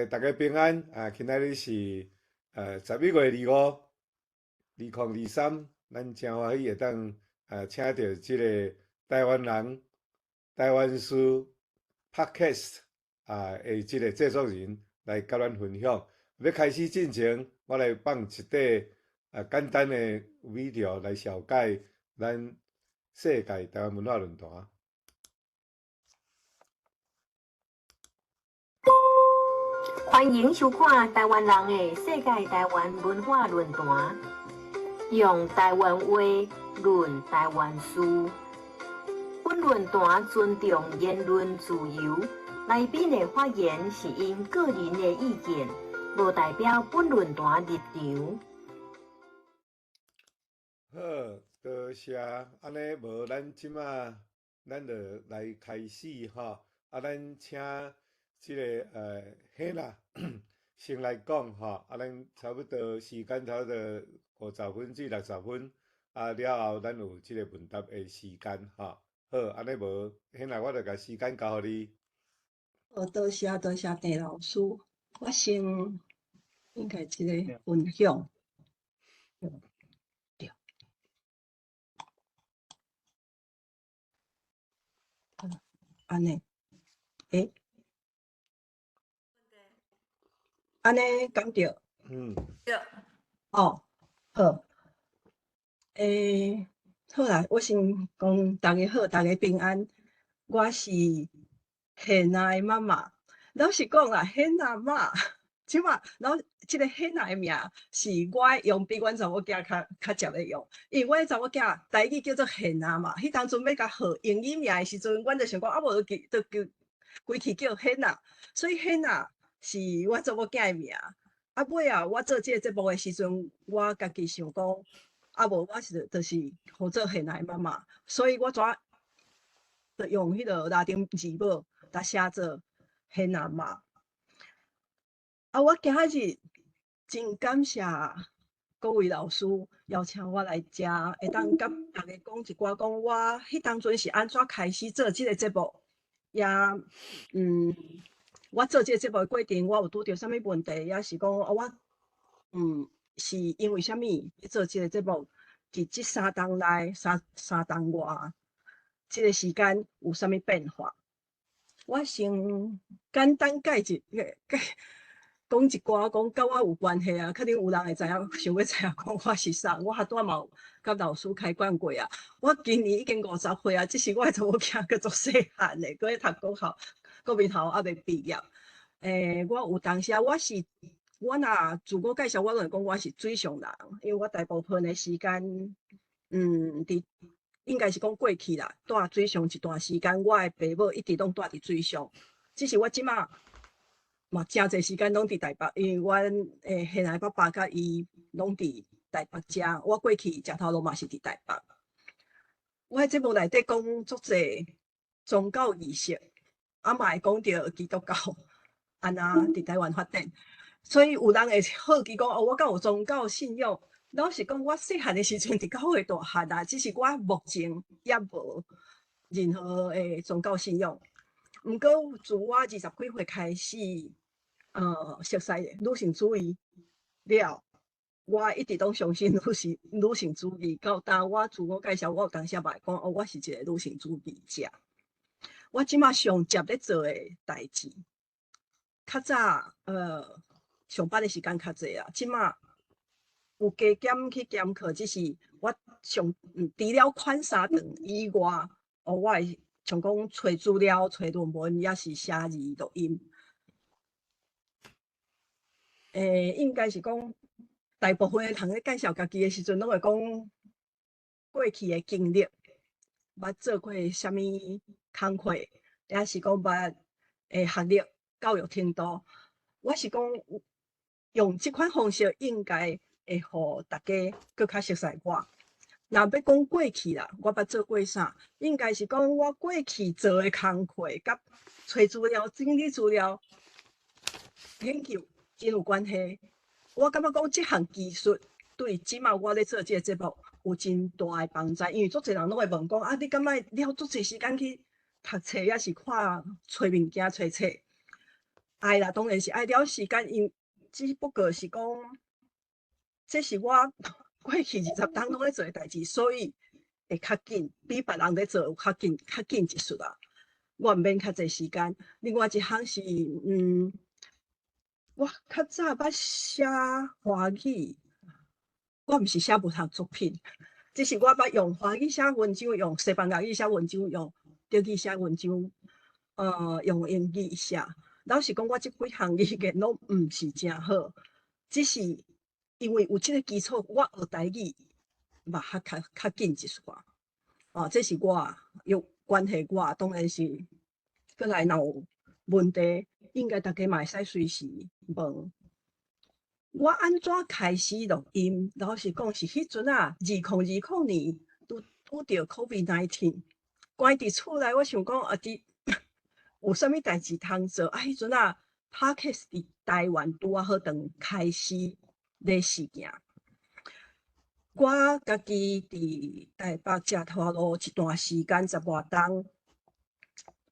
大家平安啊！今仔日是11月25，2023，咱真欢喜会当请到即个台湾人、台湾书 Podcast 的即个制作人来甲咱分享。要开始之前，我来放一块简单的 video 来绍介咱世界台湾文化论坛。欢迎收看台湾人的世界台湾文化论坛，用台湾话论台湾事。本论坛尊重言论自由，来宾的发言是因个人的意见，无代表本论坛立场。好，多谢。安尼无咱即马，咱就来开始吼。咱请即个嘿啦，先来讲吼。咱差不多时间差不多50分至60分，了后咱有即个问答的时间吼。好，安尼无嘿啦，我就甲时间交互你。多谢陈老师，我先应该即个分享。对，安尼，安尼讲着。对。哦，好。好啦，我先讲大家好，大家平安。我是谢娜的妈妈。老实讲啦，谢娜妈，即马即个谢娜的名是我用比阮查某囝较常咧用，因为我查某囝台语叫做谢娜嘛。迄当阵要甲号英语名的时阵，阮就想讲无就叫规气叫谢娜，所以谢娜是我查某囝的名。尾我做即个节目的时阵，我家己想讲。无，我就是好做谢娜的妈妈，所以我就用迄个拉丁字母来写做谢娜妈。我今仔日真感谢各位老师邀请我来遮，会当甲大家讲一寡讲我迄当阵是安怎开始做即个节目，也我做即个节目的过程，我有拄着啥物问题，也是讲我是因为啥物做即个节目？伫即3冬内三冬外，即个时间有啥物变化？我先简单讲一寡讲甲我有关系啊，可能有人会知影，想要知影讲我是啥。我拄仔嘛有甲老师开讲过啊。我今年已经50岁啊，只是我的查某囝佫足细汉的，佫咧读国校，国民校还未毕业。我有当时我若自我介绍，我会讲我是水上人，因为我大部分的时间，应该是讲过去啦，住水上一段时间，我的爸母一直拢住伫水上，只是我即马嘛真侪时间拢伫台北，因为阮现在爸爸甲伊拢伫台北遮，我过去食头路嘛是伫台北。我喺节目内底讲足侪宗教仪式，嘛会讲到基督教安那伫台湾发展。所以有人会好奇讲我敢有宗教信仰？老实讲，我细汉的时阵伫教会大汉啊，只是我目前也无任何的宗教信仰。毋过自我20几岁开始，熟悉女性主义了，我一直拢相信女性主义。到当我自我介绍，我有当时嘛会讲我是一个女性主义者。我即马上接咧做的代志，较早上班的时间较济啊，即马有加减去兼课，只是我除了看3顿以外，我会像讲找资料、找论文，也是写字录音。应该是讲大部分的通咧介绍家己的时阵，拢会讲过去的经历，捌做过啥物工课，也是讲捌学历、教育程度。我是讲。用即款方式应该会互大家更较熟悉我。若要讲过去啦，我捌做过啥？应该是讲我过去做的工课，甲找资料、整理资料、研究真有关系。我感觉讲即项技术对即马我咧做即个节目有真大的帮助，因为足侪人拢会问讲你感觉了足侪时间去读册，也是找物件、找册？爱啦，当然是爱了时间，因只不过是讲，这是我过去20当拢咧做诶代志，所以会较紧，比别人咧做较紧一丝啊。我毋免较济时间。另外一项是，我较早捌写华语，我毋是写文学作品，只是我捌用华语写文章，用西班牙语写文章，用德语写文章，用英语写。老实讲，我即几项语言拢毋是诚好，只是因为有即个基础，我学台语嘛较紧一寡。这是我有关系我，当然是过来若有问题，应该大家嘛会使随时问。我安怎开始录音？老实讲是迄阵啊，2020年拄着 COVID-19， 关伫厝内，我想讲有啥物代志通做？迄阵啊 ，Podcast 伫台湾拄好当开始咧实行。我家己伫台北食拖路一段时间，10外冬。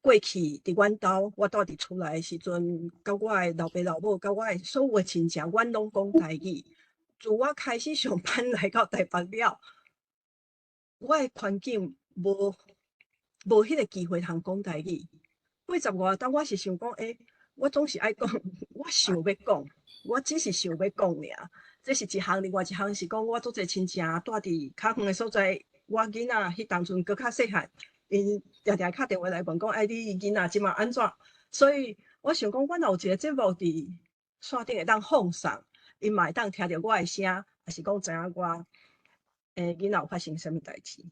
过去伫阮兜，我住伫厝内诶时阵，甲我诶老爸老母，甲我诶所有诶亲戚，阮拢讲台语。自我开始上班来到台北了，我诶环境无迄个机会通讲台语。80外冬，我是想讲，我总是爱讲，我想要讲，我只是想要讲尔。这是一项，另外一项是讲，我足侪亲戚住伫较远诶所在，我囡仔迄当阵搁较细汉。因常常敲电话来问讲，你囡仔即马安怎？所以我想讲，我若有一个节目伫线顶会当放送，因嘛会当听着我诶声，也是讲知影我囡仔有发生啥物代志。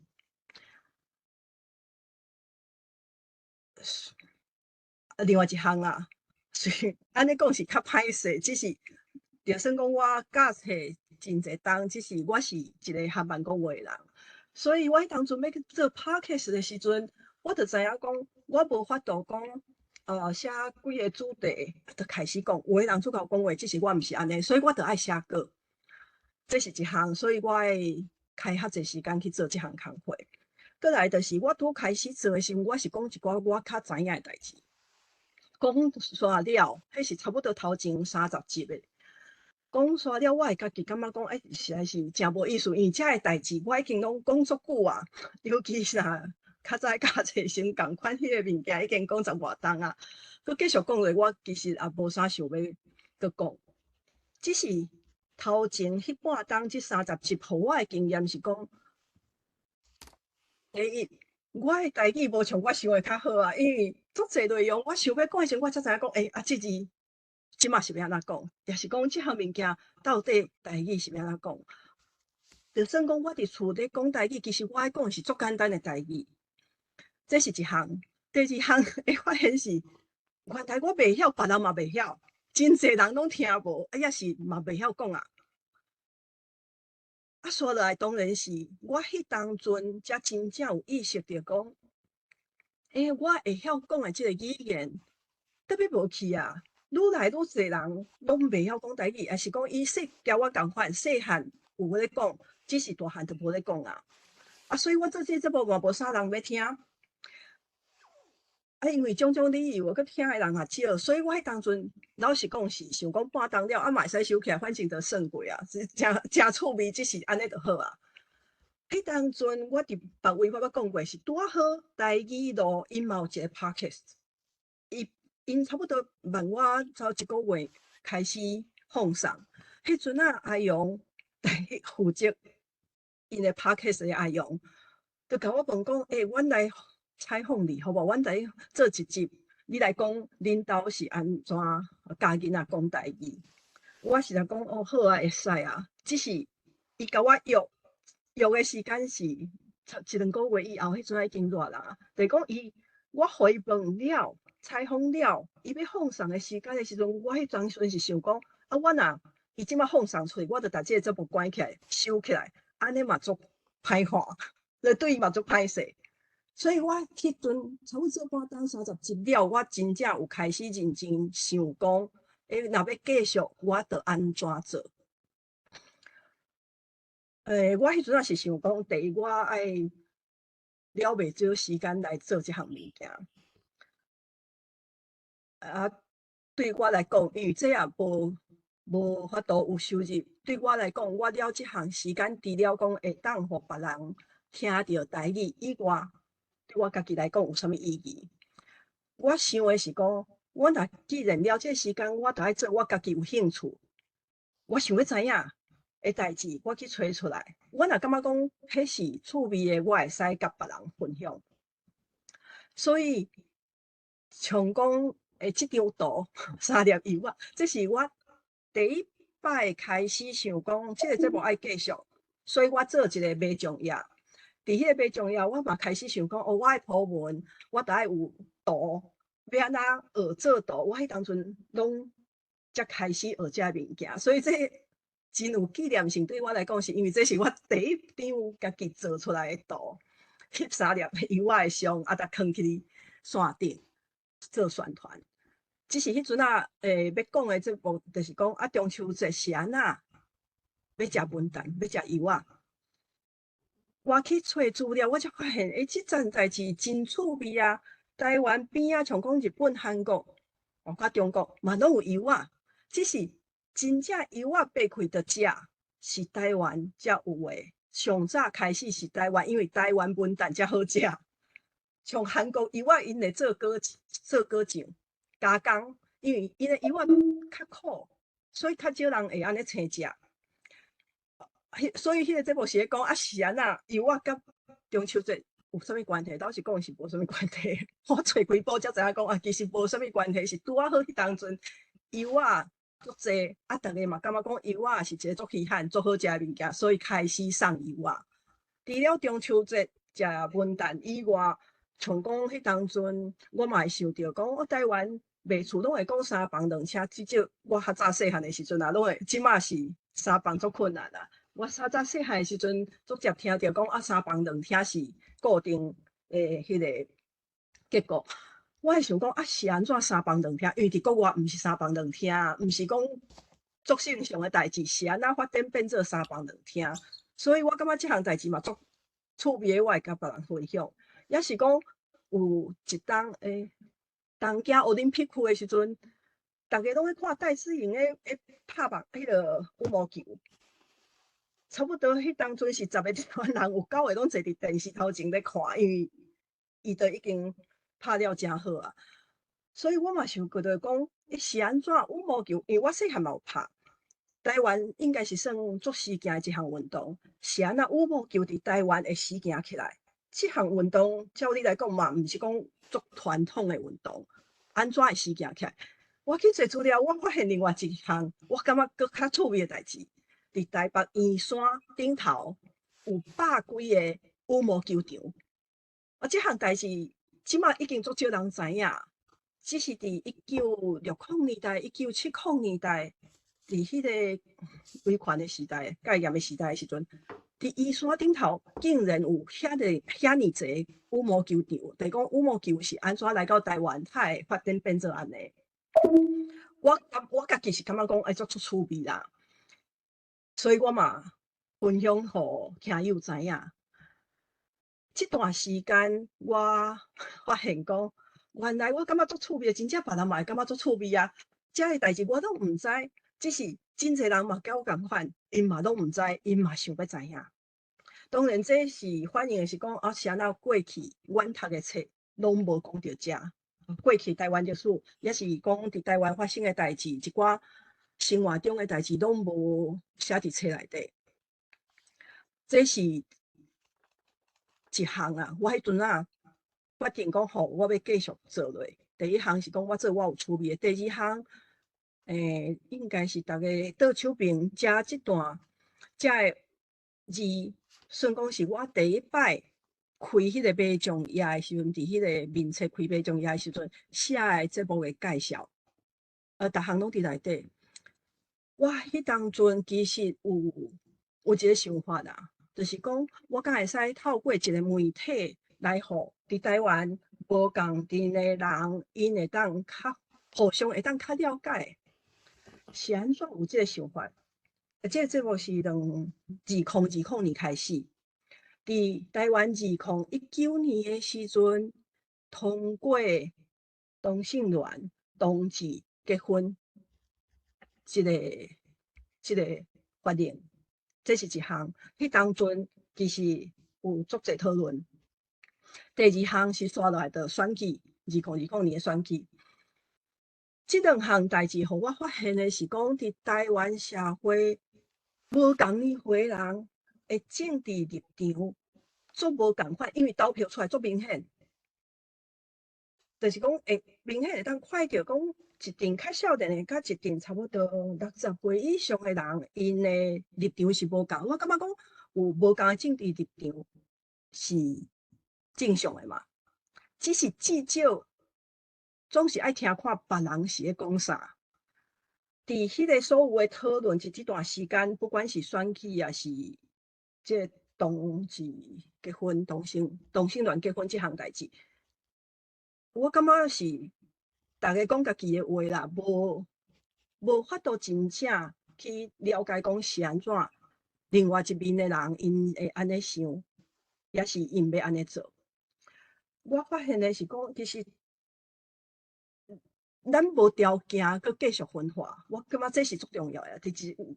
另外一项啦，所以安尼讲是较歹势，只是就算讲我教册真侪冬，只是我是一个合办公话人。所以我迄当阵要去做 podcast 的时阵，我就知影讲，我无法度讲，写几个主题就开始讲。有诶人出口讲话，只是我毋是安尼，所以我就爱写稿。这是一项，所以我爱开较侪时间去做即项工作。过来就是我拄开始做诶时阵，我是讲一寡我较知影诶代志。讲煞了，迄是差不多头前30集诶。讲煞了，我会家己感觉讲，实在是诚无意思，因为遮个代志我已经拢讲足久啊，尤其是较早教册先共款迄个物件已经讲10外冬啊，佮继续讲落，我其实也无啥想要佮讲。只是头前迄半冬即30集，互我诶经验是讲，第一，我诶台语无像我想诶较好啊，因为足侪内容我想要讲诶时阵，我才知影讲，即字。即马是要安怎讲？也是讲即项物件到底台语是要安怎讲？就算讲我伫厝咧讲台语，其实我爱讲是足简单诶台语。这是一项。第二项会发现是，原来我袂晓，别人嘛袂晓，真侪人拢听无，也是嘛袂晓讲啊。说落来当然是我迄当阵才真正有意识着讲，我会晓讲诶即个语言，特别无去啊。愈来愈侪人拢袂晓讲台语，也是讲伊交我共款，细汉有咧讲，只是大汉就无咧讲啊。所以我做这节目嘛无啥人要听。因为种种理由，佮听诶人也少，所以我迄当阵老实讲是想讲半冬了，嘛会使收起来，反正就算过啊，诚趣味，只是安尼就好啊。迄当阵我伫别位我讲过，是拄好台语录，因嘛有一个 podcast，因差不多问我早1个月开始放送，迄阵啊阿勇负责因的 podcast 的阿勇，就甲我问讲，阮来采访你好无？阮来做一集，你来讲恁兜是安怎教囡仔讲台语？我是来讲好啊，会使啊，只是伊甲我约的时间是1、2个月以后，迄阵已经热啦，就是讲我互伊问了。采访了，伊要放送的时间的时阵，我迄当时是想讲，我若伊即马放送出去，我就把这个节目关起来、收起来，安尼嘛足歹看，对伊嘛足歹势。所以我迄阵差不多半冬30集了，我真正有开始认真想讲，若要继续，我着安怎做？我迄阵也是想讲，第一，我爱了袂少时间来做这项物件。对我来讲，因为这也无法度有收入，对我来讲，我了即项时间，除了讲会当互别人听到台语以外，对我家己来讲有啥物意义？我想的是讲，我若既然了这时间，我着爱做我家己有兴趣，我想要知影的代志，我去找出来。我若感觉讲迄是趣味的，我会使甲别人分享。所以，像讲即张图3粒油啊，这是我第一摆开始想讲，即个节目爱继续，所以我做一个卖酱业。伫迄个卖酱业，我嘛开始想讲，我爱图文，我着爱有图，要安怎学做图？我迄当阵拢才开始学遮物件，所以这真有纪念性。对我来讲，是因为这是我第一张家己做出来的图，翕3粒油仔的相，啊，甲囥去线顶做宣传。只是迄阵啊，要讲的这部就是讲啊，中秋节是安怎要食文旦，要食油仔。我去找资料，我才发现，即件代志真趣味啊！台湾边啊，像讲日本、韩国，甲中国嘛拢有油仔，只是真正油仔掰开着食，是台湾才有诶。上早开始是台湾，因为台湾文旦才好食。像韩国油仔，因会做果酱加工，因为因诶油仔较苦，所以较少人会安尼生食。所以迄个节目是咧讲啊，是安那油仔甲中秋节有啥物关系？倒是讲是无啥物关系。我找几部才知影讲啊，其实无啥物关系，是拄啊好迄当阵油仔足济啊，逐个嘛感觉讲油仔是一个足稀罕、足好食诶物件，所以开始送油仔。除了中秋节食文旦以外，像讲迄当阵我嘛会想着讲，台湾卖厝拢会讲三房两车，至少我较早细汉诶时阵啊，拢会，即马是三房足困难啦。我较早细汉诶时阵，逐渐听着讲啊，三房两厅是固定诶迄个结果。我会想讲啊，是安怎三房两厅？因为伫国外毋是三房两厅，毋是讲足正常诶代志，是安怎发展变做三房两厅？所以我感觉即项代志嘛足趣味诶，我会甲别人分享。也是讲有一当东京奥林匹克诶时阵，逐个拢咧看戴资颖诶拍目迄个羽毛球。差不多迄当阵是10个台湾人，有9个拢坐伫电视头前咧看，因为伊都已经拍了真好啊。所以我嘛想觉着讲，是安怎羽毛球？因为我细汉嘛有拍，台湾应该是算足时行诶一项运动。是安怎羽毛球伫台湾会时行起来？即项运动照理来讲嘛，毋是讲足传统诶运动，安怎会时行起来？我去找资料，我发现另外一项我感觉搁较趣味诶代志。伫台北圆山顶头有100几个羽毛球场，即项代志即马已经足少人知影，只是伫1960年代、1970年代，伫迄个威权的时代、戒严的时代的时阵，伫圆山顶头竟然有遐尼侪羽毛球场，就是讲羽毛球是安怎来到台湾，它会发展变做安尼。我家己是感觉讲足趣味啦。所以我嘛分享互听友知影。即段时间我发现讲，原来我感觉足趣味，真正别人嘛会感觉足趣味啊！遮个代志我都毋知，只是真侪人嘛甲我共款，因嘛拢毋知，因嘛想要知影。当然，这是反映的是讲啊，是安怎过去阮读的册拢无讲到遮。过去台湾历史也是讲伫台湾发生的代志，一寡生活中的代志拢无写伫册内底，这是一项啊。我迄阵啊决定讲，好，我要继续做落。第一项是讲我做我有趣味的，第二项，应该是大家倒手边遮即段遮个字，算讲是我第一摆开迄个卖酱业的时阵，伫迄个面册开卖酱业的时阵写的节目的介绍，逐项拢伫内底。我迄当阵其实有一个想法啦，就是讲我敢会使透过一个媒体来互伫台湾无共阵的人，因会当较互相会当较了解，是安怎有即个想法？即个节目是2020年开始，伫台湾2019年的时阵通过同性恋同志结婚即个法令，这是一项。迄当阵其实有足侪讨论。第二项是刷落来的选举，2020年的选举。即两项代志，互我发现的是讲，伫台湾社会无共年岁人的政治立场足无共款，因为投票出来足明显，就是讲会明显会当看到讲一定较少年的，甲一定差不多60岁以上的人，因的立场是无共。我感觉讲有无共的政治立场是正常的嘛，只是至少总是爱听看别人是咧讲啥。伫迄个所有的讨论，即段时间，不管是选举也是即同志结婚、同性恋结婚即项代志，我感觉是大家讲家己的话啦，无法度真正去了解讲是安怎，另外一面的人因会安尼想，也是因要安尼做。我发现的是讲，其实咱无条件佮继续分化，我感觉这是足重要的。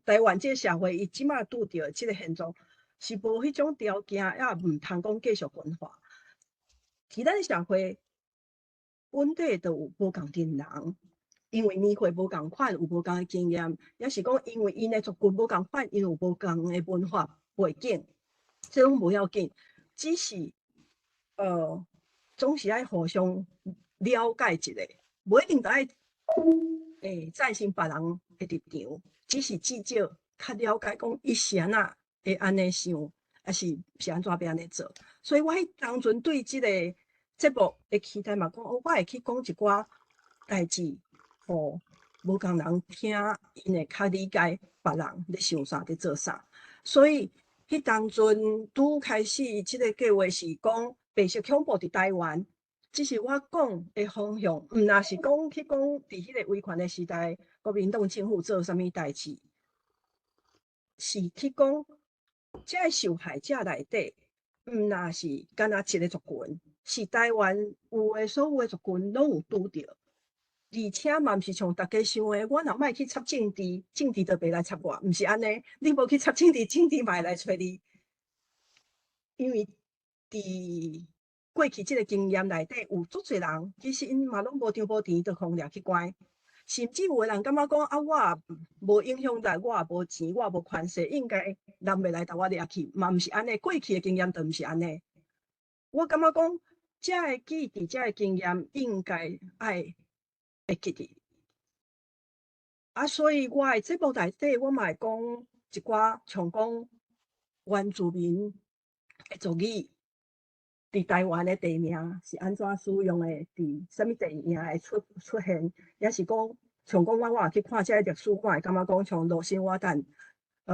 台湾这个社会，伊即马拄着即个现状，是无迄种条件，也毋通讲继续分化。伫咱社会本地就有无共阵人，因为年岁无共款，有无共的经验，也是讲因为因的族群无共款，因有无共的文化背景，这拢无要紧，只是总是爱互相了解一下。无一定就爱赞成别人的立场，只是至少较了解讲伊是安怎会安尼想，还是安怎要安尼做。所以我迄当阵对即个节目的期待嘛，讲我会去讲一寡代志，互无共人听，因会较理解别人咧想啥咧做啥。所以迄当阵拄开始即个计划是讲白色恐怖伫台湾。只是我讲的方向，毋若是讲去讲伫迄个威权的时代，国民党政府做啥物代志，是去讲这个受害者内底，毋若是干那一个族群，是台湾有的所有的族群拢有拄着，而且嘛毋是像大家想的，我若莫去插政治，政治就袂来插我，毋是安尼。你无去插政治，政治嘛会来找你，因为伫过去即个经验内底有足侪人，其实因嘛拢无张无甜，就互掠去关。甚至有个人感觉讲啊，我也无影响力，我也无钱，我也无权势，应该人袂来甲我掠去，嘛毋是安尼。过去的经验就毋是安尼。我感觉讲，遮个记忆、遮个经验应该爱会记伫。啊，所以我的节目内底，我嘛会讲一寡像讲原住民的族语。伫台湾的地名是安怎使用的？伫啥物地名会出现？也是讲，像讲我去看这个历史，我会感觉讲像罗生瓦旦，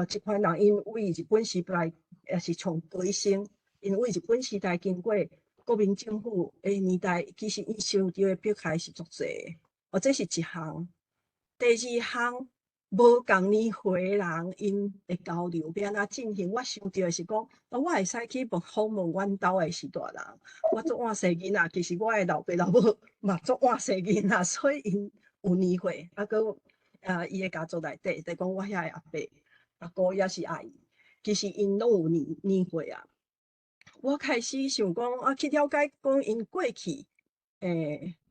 即款人因为日本时代也是从追星，因为日本时代经过国民政府的年代，其实因受到的迫害是足侪。这是一项。第二项。无共年岁的人，因的交流要安怎进行？我想到的是讲，我会使去访问阮兜的时代人。我足晚生囡仔，其实我的老爸老母嘛足晚生囡仔，所以因有年岁。啊，佮伊的家族内底，就讲我遐的阿伯、阿姑也是阿姨，其实因拢有年岁啊。我开始想讲啊，去了解讲因过去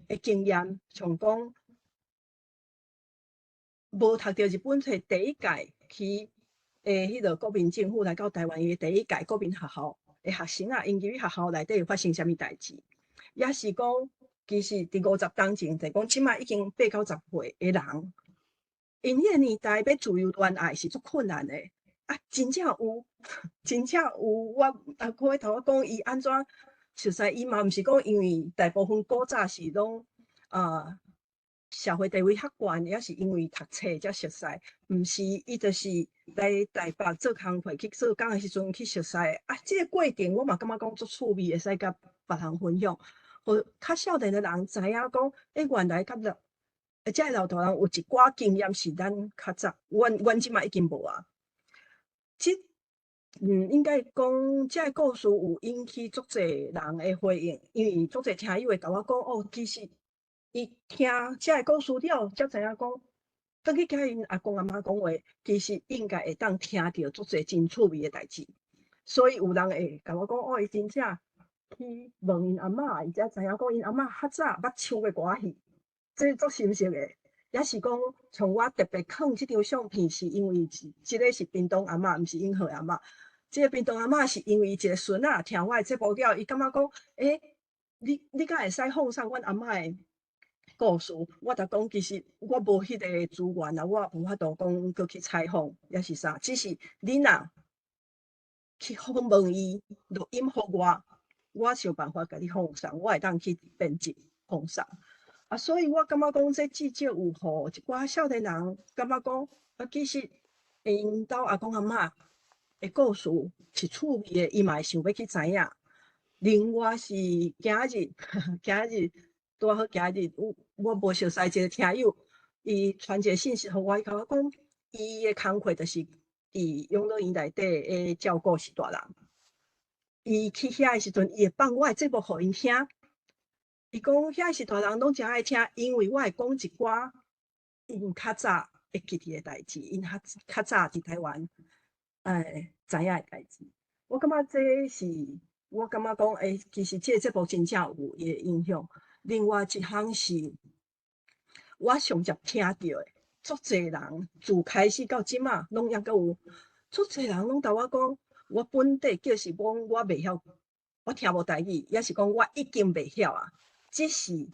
的经验，像讲。无读到日本第一届去迄个国民政府来到台湾的第一届国民学校的学生啊，因入去学校内底有发生啥物代志？也是讲，其实伫50当前，就讲即摆已经8、90岁的人，因迄个年代要自由恋爱是足困难的啊！真正有，真正有。我阿姑迄头讲伊安怎熟悉，伊嘛毋是讲因为大部分古早是拢社会地位较悬，也是因为读册才熟悉，毋是伊就是来台北做工课去做工的时阵去熟悉啊。这个过程我嘛感觉讲足趣味，会使甲别人分享，互较少年的人知影讲，原来这个老大人有一寡经验是咱较早，阮即马已经无啊。应该讲，这个故事有引起足侪人的回应，因为足侪听友会甲我讲，其实。伊听遮个故事了，才知影讲，等去甲因阿公阿妈讲话，其实应该会当听着足侪真趣味诶代志。所以有人会甲我讲，哦，伊真正去问因阿嬷，伊才知影讲因阿嬷较早捌唱过歌戏，这足深刻诶。也是讲，像我特别放即张相片，是因为即个是屏东阿嬷，毋是永和阿嬷。即个屏东阿嬷是因为伊一个孙仔听我诶节目了，伊感觉讲，你敢会使放送阮阿嬷诶故事？我著讲，其实我无迄个资源啊，我无法度讲搁去采访，也是啥。只是你若去访问伊，录音互我想办法甲你放送，我会当去编辑放送。啊，所以我感觉讲，这至少有互一寡少年人感觉讲，其实因兜阿公阿嬷诶故事是趣味诶，伊嘛会想要去知影。另外是今日，今日拄好今日，我无熟悉一个听友，伊传一个信息互我，伊甲我讲，伊诶工课就是伫养老院内底诶照顾是大人。伊去遐诶时阵，伊会放我诶节目互因听。伊讲遐是大人拢真爱听，因为我会讲一寡因较早会记伫诶代志，因较早伫台湾知影诶代志。我感觉这是我感觉讲，其实这个节目真正有伊诶影响。另外一项是，我上接听到诶，足侪人自开始到即马，拢抑阁有足侪人拢甲我讲，我本地就是讲我袂晓，我听无台语，也是讲我已经袂晓啊。只是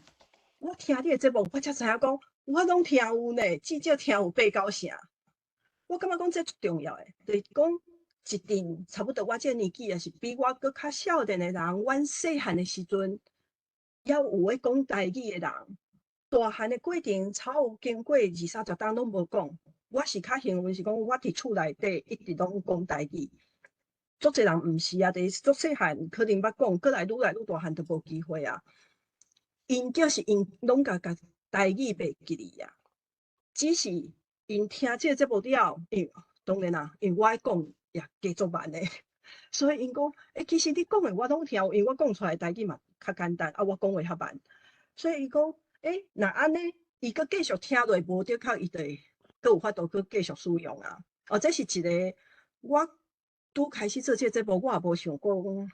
我听你诶节目，我才知影讲，我拢听有呢，至少听有8、9成。我感觉讲这足重要诶，就是讲一定差不多我这个年纪，也是比我搁较少年诶人，阮细汉诶时阵，还有会讲台语诶人，大汉诶过程才有经过20-30冬拢无讲。我是较幸运，是讲我伫厝内底一直拢讲台语。足侪人毋是啊，就是足细汉可能捌讲，过来愈来愈大汉都无机会啊。因就是因拢甲台语袂记哩啊，只是因听这个节目了，当然啦，因我爱讲也加足慢诶，所以因讲，其实你讲诶我拢听有，因为我讲出来台语嘛较简单，啊我讲话较慢，所以伊讲，若安尼，伊搁继续听落无着靠，伊就会搁有法度搁继续使用啊。哦，这是一个我拄开始做这个节目，我也无想过讲，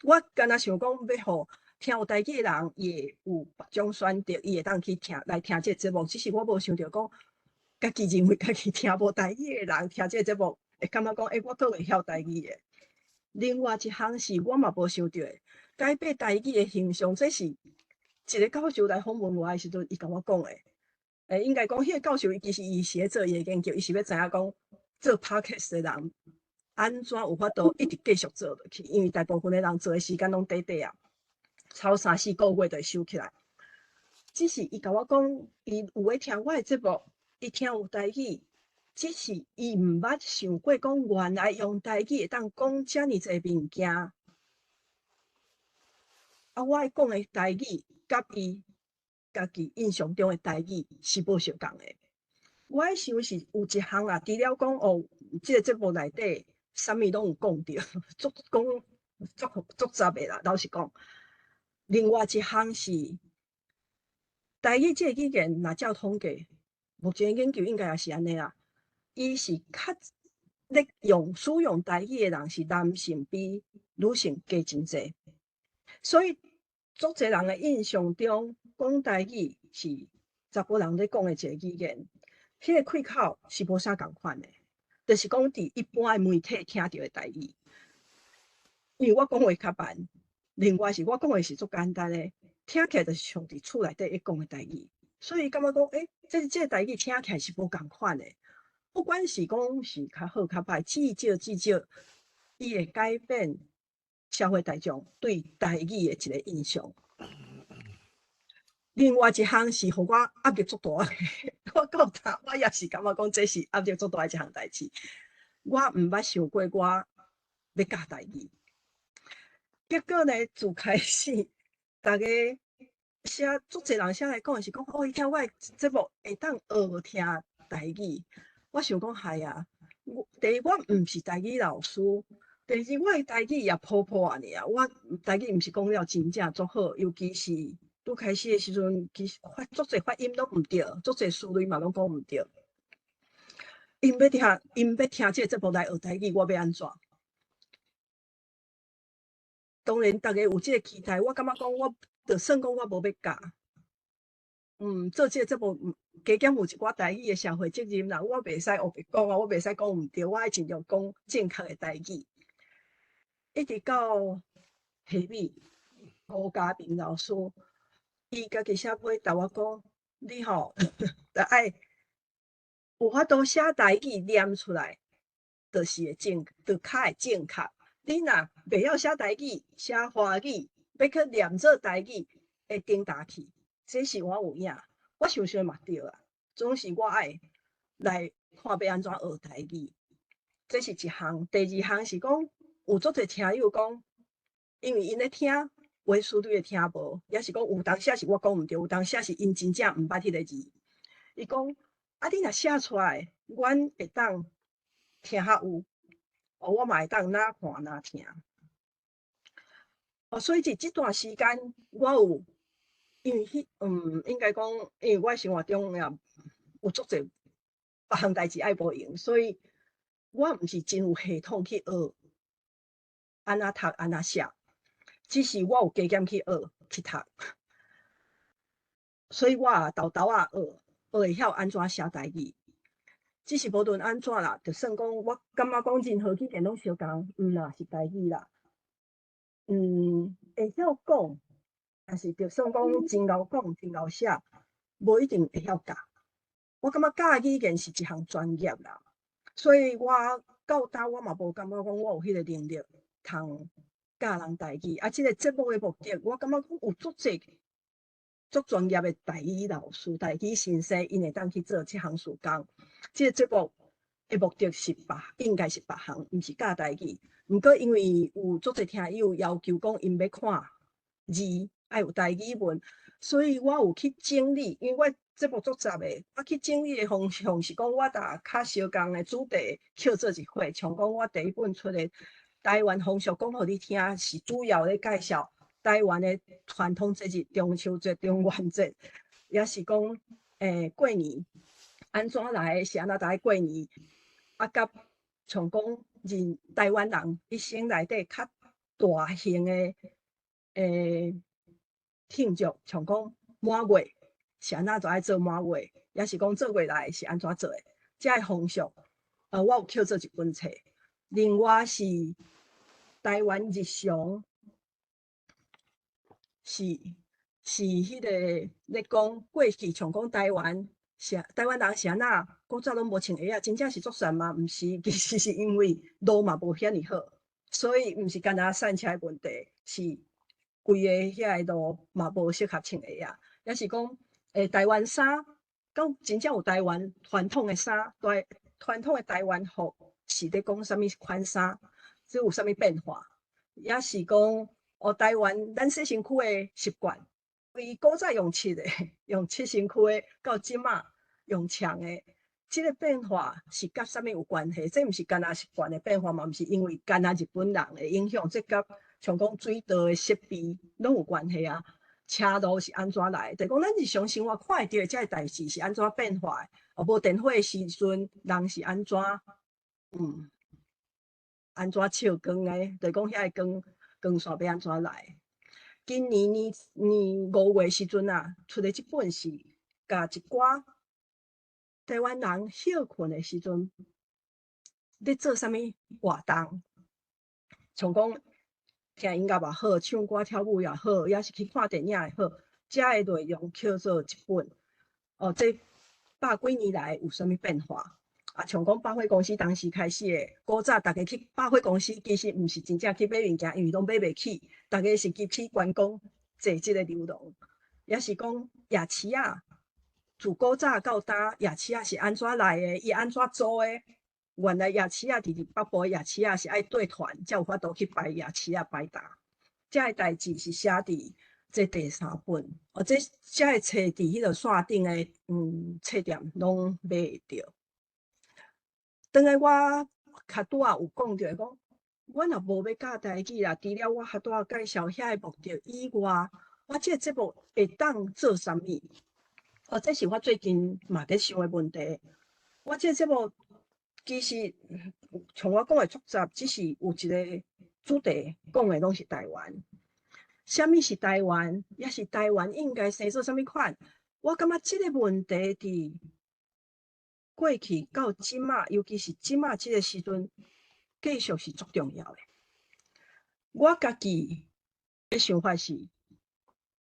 我干那想讲要互听有台语诶人，伊会有别种选择，伊会当去来听这个节目。只是我无想着讲，家己认为家己听无台语诶人听这个节目，会感觉讲，我搁会晓台语诶。另外一项是我嘛无想到诶，改变台语诶形象，这是一个教授来访问我诶时阵，伊甲我讲诶。应该讲，迄个教授其实伊是咧做伊诶研究，伊是要知影讲做 podcast 诶人安怎有法度一直继续做落去，因为大部分诶人做诶时间拢短短啊，超3-4个月就会收起来。只是伊甲我讲，伊有咧听我诶节目，伊听有台语，只是伊毋捌想过讲原来用台语会当讲遮尔济物件。啊，我讲诶台语，甲伊家己印象中诶台语是无相共诶。我想是有一项啊，除了讲即个节目内底啥物拢有讲着，足杂诶啦。老实讲，另外一项是台语即个语言，若照统计，目前研究应该也是安尼啦。伊是较咧使用台语诶人是男性比女性加真济，所以足侪人诶印象中，讲台语是查甫人咧讲诶一个语言。迄个开口是无啥共款诶，就是讲伫一般诶媒体听到诶台语，因为我讲话较慢，另外是我讲话是足简单诶，听起来就是像伫厝内底咧讲诶台语，所以感觉讲，这个台语听起来是无共款诶。不管是讲是较好较歹，至少，伊会改变社会大众对台语诶一个印象。另外一项是互我压力足大诶，我到头我也是感觉讲这是压力足大诶一项代志。我毋捌想过我要教台语，结果呢，自开始大家足侪人写来讲是讲，伊听我诶节目会当学听台语。我想讲系啊，第一我毋是台语老师，第二我诶台语也普普安尼啊。我台语毋是讲了真正足好，尤其是拄开始诶时阵，其实足侪发音拢毋对，足侪词类嘛拢讲毋对。因要听即个节目来学台语，我要安怎？当然，逐个有即个期待，我感觉讲，我就算讲我无要教，做即个节目，加减有一寡台语诶社会责任啦，我袂使黑白讲啊，我袂使讲毋对，我爱尽量讲正确诶台语。一直到下暝，吴家明老师，伊家己写尾甲我讲，你吼着爱有法度写台语念出来，就是会正，就较会正确。你若袂晓写台语，写华语，要去念做台语，会顶打去。这是我有影，我想想嘛对啊。总是我爱来看要安怎学台语，这是一项。第二项是讲，有足侪听友讲，因为因咧听话术你会听无，也是讲有当时是我讲毋对，有当时是因真正毋捌迄个字。伊讲啊，你若写出来，阮会当听较有，我嘛会当哪看哪听。所以即段时间我有，因为应该讲，因为我生活中也有足侪别项代志爱无用，所以我毋是真有系统去学安怎读安怎写，只是我有加减去学去读，所以我也豆豆学会晓安怎写台语。只是无论安怎啦，就算讲我感觉讲任何语言拢相共，啦是台语啦，会晓讲，但是就算讲真敖讲真敖写，无一定会晓教。我感觉教语言是一项专业啦，所以我到今我嘛无感觉讲我有迄个能力通教人台语。即个节目的目的，我感觉讲有足侪足专业的台语老师、台语先生，因会当去做即项事工。即个节目的目的是应该是别项，毋是教台语。毋过因为有足侪听友要求讲，因要看字爱有台语文，所以我有去整理。因为我节目足杂的，我去整理的方向是讲，我甲较相共的主题扣做一伙。像讲我第一本出的台湾风俗讲互你听，是主要咧介绍台湾的传统节日，中秋节、中元节，也是讲过年安怎来，是安怎来过年，甲像讲台湾人一生内底较大型的庆祝，像讲满月是安怎就爱做满月，也是讲做月来是安怎做的，这个风俗，我有扣做一本册。另外是台湾日常，是迄个咧讲过去，像讲台湾人是安怎，古早拢无穿鞋啊，真正是作善吗？毋是，其实是因为路嘛无遐尼好，所以毋是干那散车的问题，是规个遐个路嘛无适合穿鞋啊。也是讲台湾衫，讲真正有台湾传统的衫，传统的台湾服是咧讲啥物款衫，即有啥物变化，也是讲台湾咱洗身躯的习惯。为古早用漆的，用漆身躯的，到即马用墙的，即个变化是甲啥物有关系？这毋是干那习惯的变化嘛？毋是因为干那日本人的影响，这甲像讲水道的设备拢有关系啊。车路是安怎来？就讲咱日常生活看会到的这个代志是安怎变化的？无电火的时阵，人是安怎安怎笑光的？就讲遐个光线要安怎来？今年5月时阵啊，出的即本是甲一寡台湾人休困的时阵，咧做啥物活动，像讲听音乐也好，唱歌跳舞也好，也是去看电影也好，遮个内容扣做一本。这100几年来有啥物变化？像讲百货公司当时开始的，古早大家去百货公司，其实毋是真正去买物件，因为拢买袂起，大家是去观光，坐即个流浪。也是讲夜市啊，自古早到今，夜市啊是安怎来的？伊安怎做的？原来夜市啊，伫北部夜市啊是爱缀团，才有法度去摆夜市啊摆搭。这个代志是写伫这第3本，这个册伫迄个线顶的册店拢买会着。当然我较拄有讲着讲，我若无要教台语啦，除了我较拄介绍遐个目的以外，我即个节目会当做啥物？这是我最近嘛伫想的问题。我即个节目其实像我讲的复杂，只是有一个主题讲的拢是台湾。啥物是台湾？也是台湾应该生做啥物款？我感觉即个问题伫过去到即马，尤其是即马即个时阵，继续是足重要的。我家己的想法是，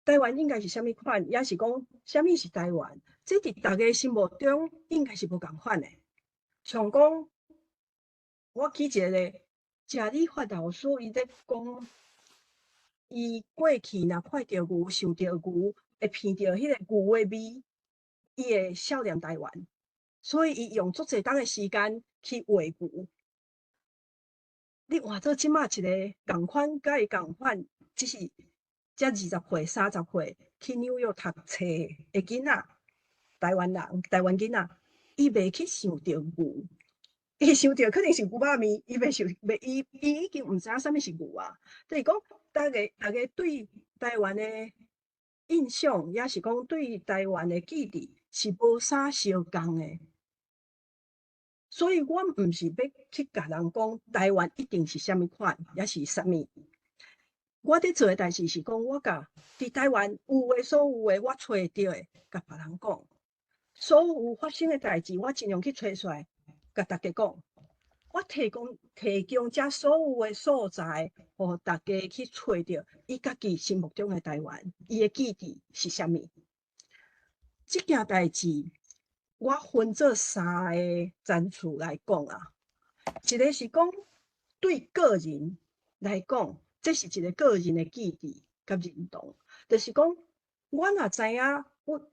台湾应该是啥物款，也是讲啥物是台湾，这伫大家心目中应该是无共款的。像讲，我记一个咧，食理发老师伊咧讲，伊过去若看到牛、嗅到牛，会闻到迄个牛的味，伊会想念台湾，所以伊用足侪当的时间去喂牛。你换做即马一个共款，甲伊共款，只是才20岁、30岁去纽约读册的囡仔，台湾人、台湾囡仔，伊袂去想着牛，伊想着肯定是牛肉面，伊袂想，伊已经毋知影啥物是牛啊。就是讲，大家对台湾的印象，也是讲对台湾的记忆是无啥相共的。所以我毋是要去甲人讲台湾一定是啥物款，也是啥物。我伫做诶代志是讲，我甲伫台湾有诶所有诶，我找着诶，甲别人讲。所有发生诶代志，我尽量去找出来，甲大家讲。我提供遮所有诶素材，互大家去找着伊家己心目中诶台湾，伊诶记忆是啥物。即件代志，我分做3个层次来讲啊。一个是讲对个人来讲，这是一个个人的记忆甲认同，就是讲我若知影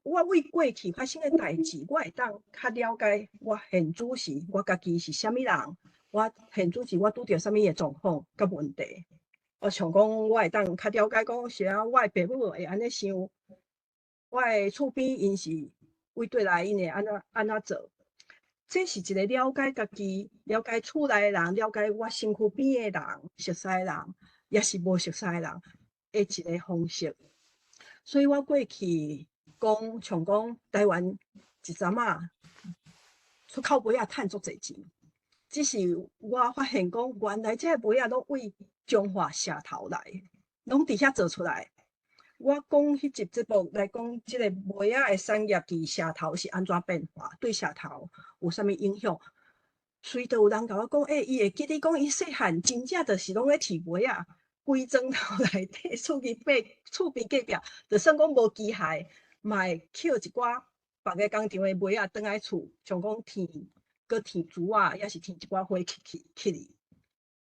我为过去发生的代志，我会当较了解我现主时我家己是啥物人，我现主时我拄着啥物的状况甲问题。像讲我会当较了解讲，是啊，我的爸母会安尼想，我的厝边因是为对来因会安怎做。这是一个了解家己、了解厝内的人、了解我身躯边的人、熟悉的人，也是无熟悉的人的一个方式。所以我过去讲，像讲台湾一阵仔出口煤仔趁足侪钱，只是我发现讲，原来这个煤仔拢为中华社头来，拢伫遐做出来。我讲迄集节目来讲，即个煤仔的产业伫社头是安怎变化，对社头有啥物影响？随着有人甲我讲，伊会记得讲，伊细汉真正就是拢咧饲煤仔，规庄头内底厝边隔壁，就算讲无机械，嘛会捡一寡别个工厂的煤仔倒来厝，像讲搁添珠啊，也是添一寡火去哩。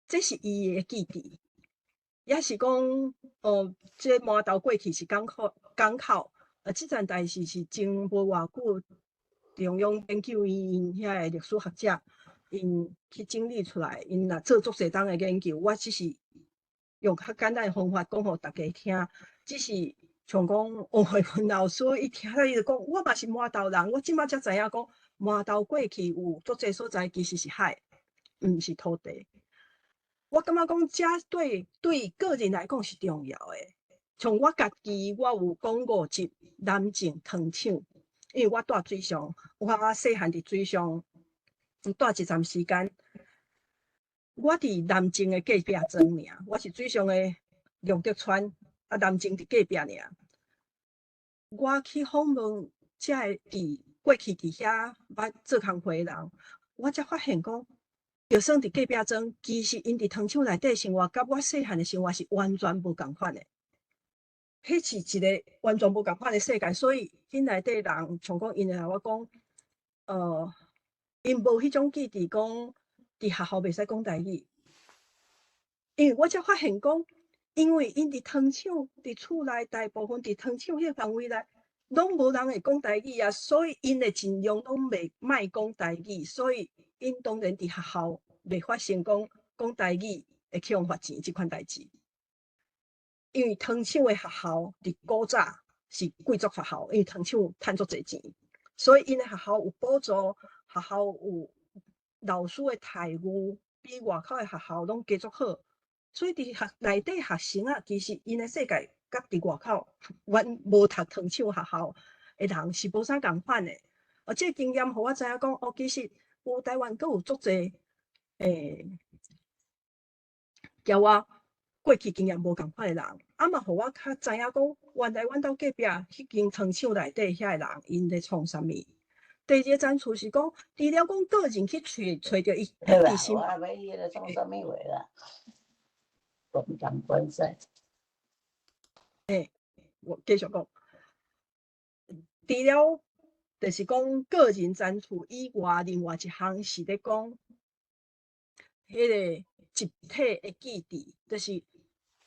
这是伊的记忆。也是讲，这麻豆过去是港口，即件代志是前无偌久，中央研究院因遐个历史学者，因去整理出来，因若做足侪当的研究。我只是用较简单的方法讲互大家听，只是像讲王惠文老师，伊听了伊就讲，我嘛是麻豆人，我即马才知影讲，麻豆过去有足侪所在其实是海，毋是土地。我感觉讲，这对个人来讲是重要的。像我家己，我有讲过一南靖糖厂，因为我住水上，我细汉伫水上住一段时间。我伫南靖的隔壁庄尔，我是水上的龙德川，南靖伫隔壁尔。我去访问这伫过去伫遐捌做工课的人，我才发现讲。就算伫隔壁庄，其实因伫糖厂内底生活，甲我细汉的生活是完全无共款的。迄是一个完全无共款的世界，所以因内底人像讲，因会甲我讲，因无迄种记忆，讲伫学校袂使讲台语。因为我才发现讲，因为因伫糖厂，伫厝内大部分伫糖厂迄个范围内，拢无人会讲台语啊，所以因会尽量拢莫讲台语，所以。因当然伫学校袂发生讲台语会去互罚钱即款代志，因为糖厂的学校伫古早是贵族学校，因为糖厂趁足侪钱，所以因的学校有补助，学校有老师的待遇比外口的学校拢加足好，所以伫内底学生啊，其实因的世界甲伫外口，阮无读糖厂学校的人是无啥共款的。即个经验，互我知影讲，哦，其实有台湾阁有足侪交我过去经验无共款的人，嘛互我较知影讲，原来阮兜隔壁迄间糖厂内底遐个人，因咧创啥物。第二个赞处是讲，除了讲个人去找着伊自身。我要迄个创啥物话啦？共同关系。我继续讲，除了就是讲个人赞处以外，另外一项是咧讲，迄个集体的记忆，就是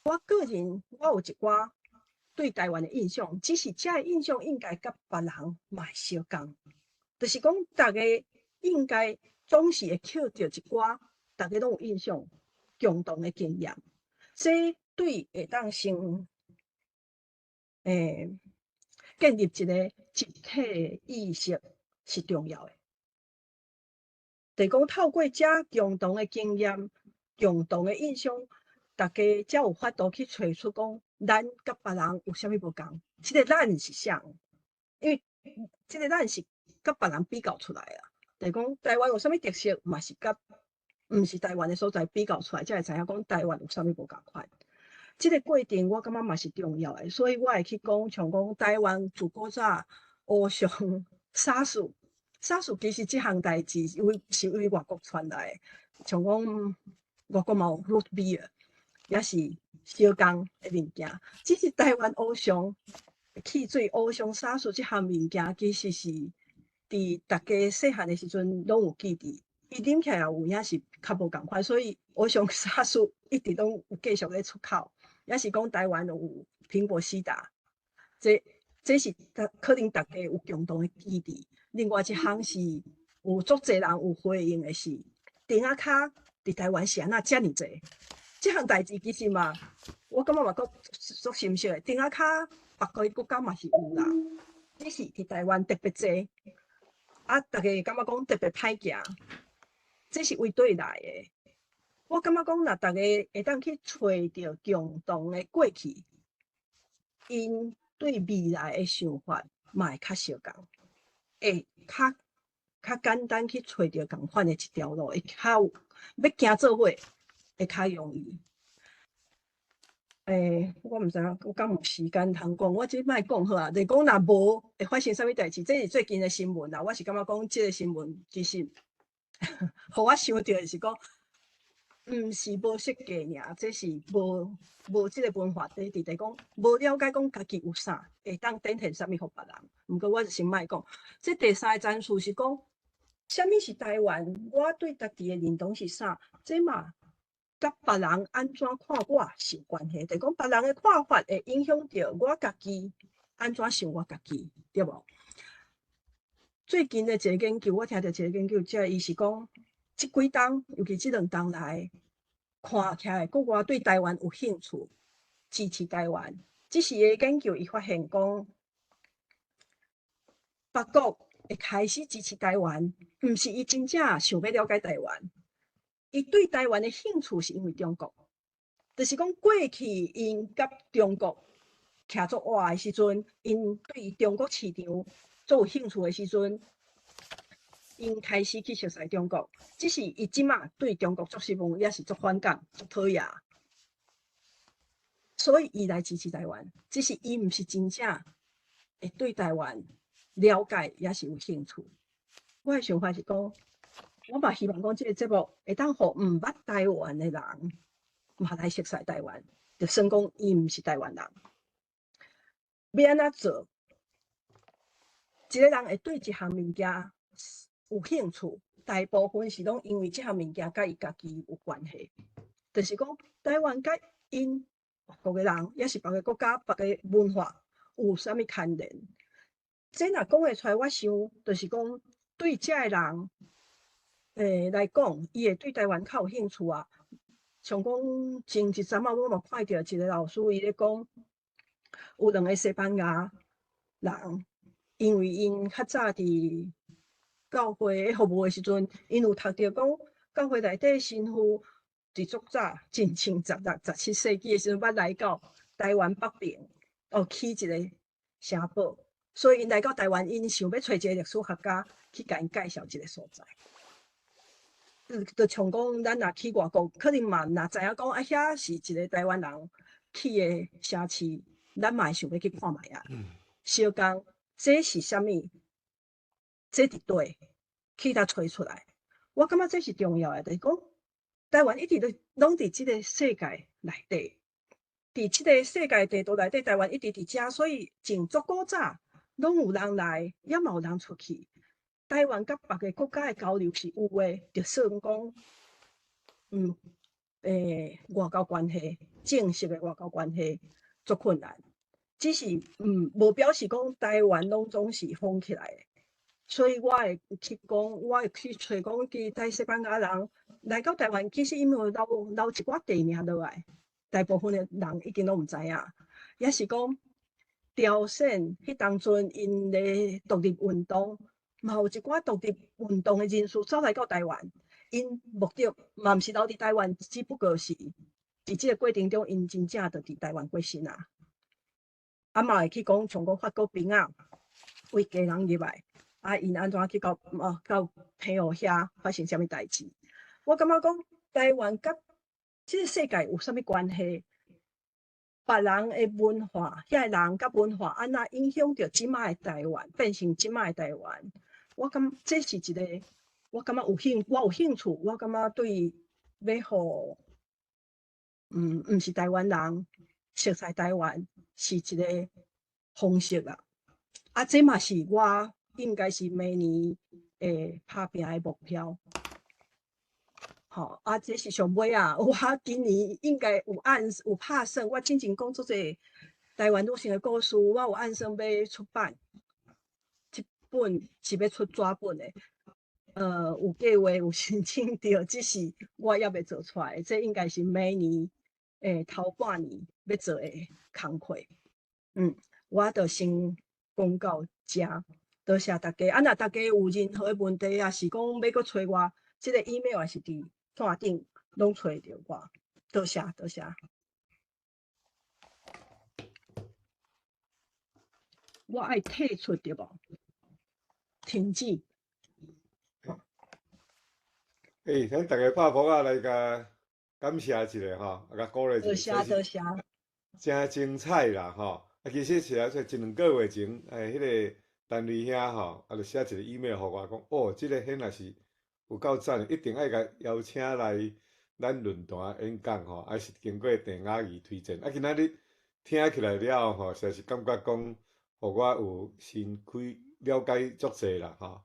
我个人，我有一寡对台湾的印象，只是遮个印象应该甲别人嘛相共，就是讲大家应该总是会捡着一寡大家拢有印象共同的经验，这对会当成建立一个集体意识是重要的。就是讲透过遮共同的经验、共同的印象，大家才有法度去找出讲咱甲别人有啥物无共。即个咱是啥？因为即个咱是甲别人比较出来啊。就是讲台湾有啥物特色，嘛是甲毋是台湾的所在比较出来，才会知影讲台湾有啥物无共款。即个过程我感觉嘛是重要的，所以我会去讲，像讲台湾自古早乌上沙士，沙士其实即项代志是为外国传来的，像讲外国嘛有 root beer， 也是小工的物件。只是台湾乌上汽水、乌上沙士即项物件，其实是伫大家细汉的时阵拢有记忆。伊啉起来有影是较无共款，所以乌上沙士一直拢有继续咧出口。也是讲台湾有苹果西打，这是可能大家有共同的记忆。另外一项是有足侪人有回应的是，顶仔骹伫台湾是安那遮尔济，这项代志其实嘛，我感觉嘛足深刻的。顶仔骹别个国家嘛是有啦，只是伫台湾特别济，大家感觉讲特别歹行，这是为对来的。我感觉讲，若大家会当去找到共同的过去，因对未来的想法嘛会较相共，会较简单去找到共款的一条路，会较有要行做伙会较容易。我毋知影我敢有时间通讲，我即摆讲好啊。就是讲若无会发生啥物代志，这是最近的新闻啦。我是感觉讲，即个新闻其实，互我想到的是讲。毋是无设计尔，这是无即个文化底伫，就是讲无了解讲家己有啥，会当展现啥物互别人。毋过我就先莫讲，这第三个战术是讲，啥物是台湾？我对家己的认同是啥？这嘛甲别人安怎看我是有关系，就是讲别人的看法会影响着我家己安怎想我家己，对无？最近的一个研究，我听到一个研究，即个伊是讲。即几冬，尤其即2冬来，看起来国外对台湾有兴趣，支持台湾。只是个研究，伊发现讲，北国会开始支持台湾，毋是伊真正想要了解台湾，伊对台湾的兴趣是因为中国。就是讲过去因甲中国徛作活的时阵，因对中国市场做有兴趣的时阵。因开始去熟悉中国，只是伊即马对中国足失望，也是足反感、足讨厌，所以伊来支持台湾。只是伊毋是真正会对台湾了解，也是有兴趣。我的想法是讲，我嘛希望讲，即个节目会当互毋捌台湾的人嘛来熟悉台湾，就算讲伊毋是台湾人，要安怎做？一个人会对一项物件。有兴趣，大部分是拢因为即项物件甲伊家己有关系。就是讲，台湾甲因各个人，也是别个国家、别个文化有啥物牵连？这若讲会出来，我想就是讲，对遮个人，来讲，伊会对台湾较有兴趣啊。像讲前一阵仔，我嘛看到一个老师伊咧讲，有2个西班牙人，因为因较早伫。教会服务的时阵，因有读到讲，教会内底神父伫足早，真像16、17世纪的时阵捌来到台湾北边起一个城堡，所以因来到台湾，因想要找一个历史学家去甲因介绍一个所在。就像讲，咱若去外国，可能嘛若知影讲啊，遐是一个台湾人去的城市，咱嘛会想要去看卖啊。小讲这是啥物？这伫对，去甲找出来。我感觉这是重要的，就是讲台湾一直都拢伫即个世界内底，伫即个世界地图内底，台湾一直伫遮，所以从足古早拢有人来，也嘛有人出去。台湾甲别个国家的交流是有诶，就算讲，外交关系，正式诶外交关系足困难。只是无表示讲台湾拢总是封起来诶。所以我会去讲，我会去找讲，伫台西班牙人来到台湾，其实因为留一寡地名落来，大部分诶人已经拢毋知影，也是讲朝鲜迄当阵因咧独立运动。嘛有一寡独立运动的人士走来到台湾，因目的嘛毋是留伫台湾，只不过是伫即个过程中，因真正就伫台湾过身啊。啊嘛会去讲，像讲法国兵啊，为家人入来，啊因安怎去到朋友遐发生啥物代志？我感觉讲台湾甲即个世界有啥物关系？别人的文化，遐个人甲文化安那影响着即摆的台湾，变成即摆的台湾。我感这是一个，我感觉我有兴趣，我感觉对要互，毋是台湾人熟悉台湾是一个方式啦。啊，这嘛是我应该是明年会打拼的目标。啊，这是上尾啊！我今年应该有拍算，我进前讲做者台湾女性的故事，我有按算要出版。本是要出纸本的，有计划有申请着，只是我还未做出来。这应该是明年头半年要做的工课。我就先讲到这，多谢大家。若大家有任何问题，也是讲要搁找我，这个 email 也是伫线顶拢找着我。多谢。我爱退出对无？停止。咱大家拍鼓啊，来甲感谢一下吼，甲鼓励一下。多谢。真精彩啦吼！其实是啊，一两个月前，迄个单位遐吼，就写一个 email 互我讲，即个显然是有够赞，一定爱甲邀请来咱论坛演讲吼，还是经过郑雅怡推荐。今仔日听起来了吼，实在是感觉讲，互我有新开了解足济啦吼。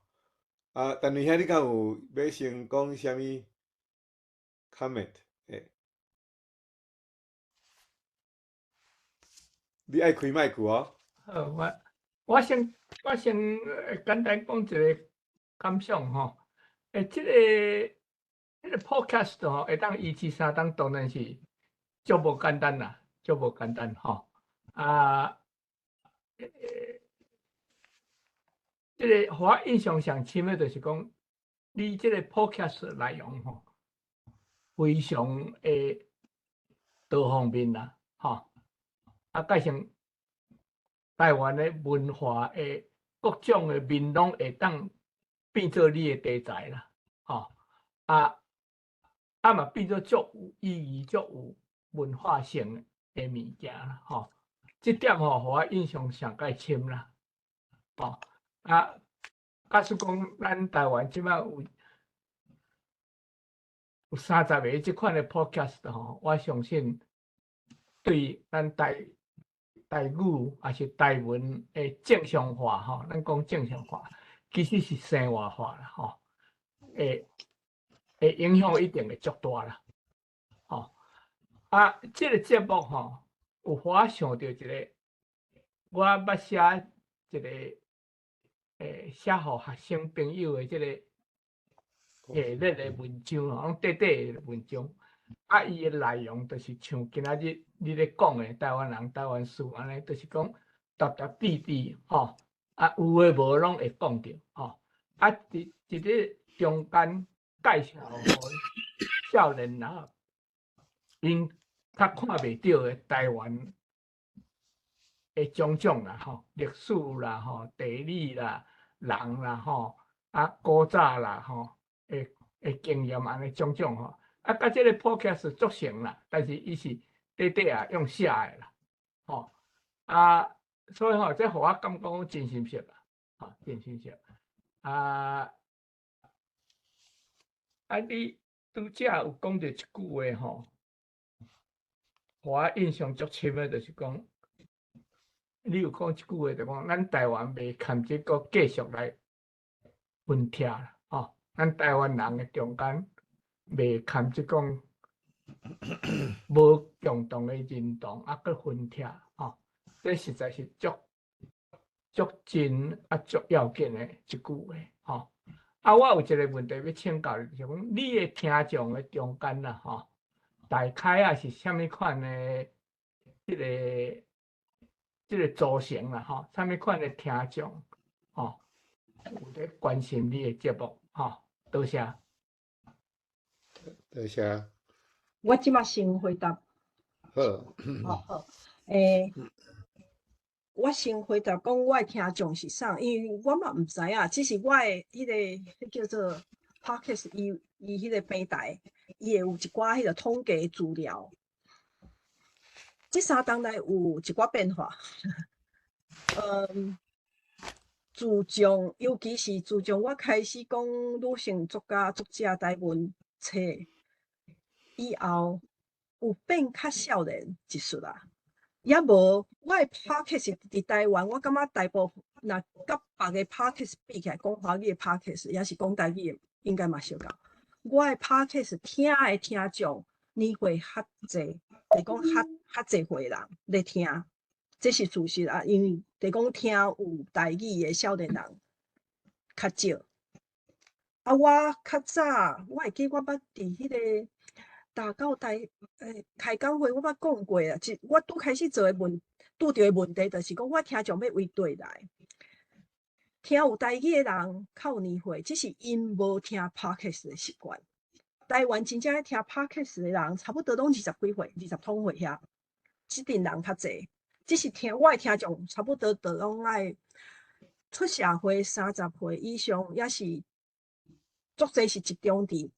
单位遐你敢有要先讲啥物 comment？你爱开麦克哦。好，我先简单讲一个感想吼。这个 podcast 吼，会当173当然是足无简单啦，足无简单吼。这个互我印象上深的，就是讲你这个 podcast 内容吼，非常多方面啦，吼。加上台湾的文化的各种的面拢会当变做你的题材啦，吼嘛变做足有意义、足有文化性的物件啦，吼。这点吼，互我印象上介深啦，吼。假使讲咱台湾即摆有30个即款的 podcast 吼，我相信对咱台语还是台文的正常化吼，咱讲正常化，其实是生活化啦吼，会影响一定会足大啦，吼。这个节目吼，有互我想到一个，我捌写一个写互学生朋友的这个那个文章吼，拢短的文章。伊的内容就是像今仔日你咧讲的台湾人、台湾事安尼，就是讲踏地地吼，有诶无拢会讲着吼。伫咧中间介绍互少年人因较看袂到的台湾种种啦吼，历史啦吼，地理啦，人啦吼，啊古早啦吼，经验安尼种种吼，啊，甲即个 podcast 足成啦，但是伊是用写的啦，吼，啊，所以吼，这互我感觉真新鲜啦，吼，真新鲜，啊，你拄则有讲到一句话吼，互我印象足深的，就是讲。你有讲一句话，就讲咱台湾袂堪这个继续来分拆啦，吼！咱台湾人的中间袂堪这讲无共同的认同，啊，佮分拆，吼！这实在是足真足要紧的一句话，吼！啊，我有一个问题要请教你，就是讲你的听众的中间啦，吼，大概啊是啥物款的这个组成啦，吼，啥物款的听众，吼，有在关心你的节目，吼，多谢。多谢。我即马先回答。好，好，我先回答讲我的听众是啥，因为我嘛毋知影，只是我的迄个叫做 Podcast， 伊迄个平台，伊会有一寡迄个统计资料。这3当来有一寡变化，自从尤其是自从我开始讲女性作家、作者台文册以后，有变较少年一丝啦。也无我的 podcast 伫台湾，我感觉大部分若甲别个 podcast 比起来，讲华语的 podcast 也是讲台语的，应该嘛相共。我的 podcast 听的听众年岁较济。是讲较侪岁人咧听，这是事实啊。因为是讲听有台语的少年人较少。啊，我较早，我会记我捌伫迄个大教台开讲会，我捌讲过啊。我拄开始做的拄着的问题，就是讲我听众要为对来，听有台语的人较有年岁，只是因无听 podcast 的习惯。台湾真正爱听 podcast 的人，差不多拢20几岁、20通岁遐，即阵人较济。只是我的听众差不多都拢爱出社会30岁以上，也是足济是集中伫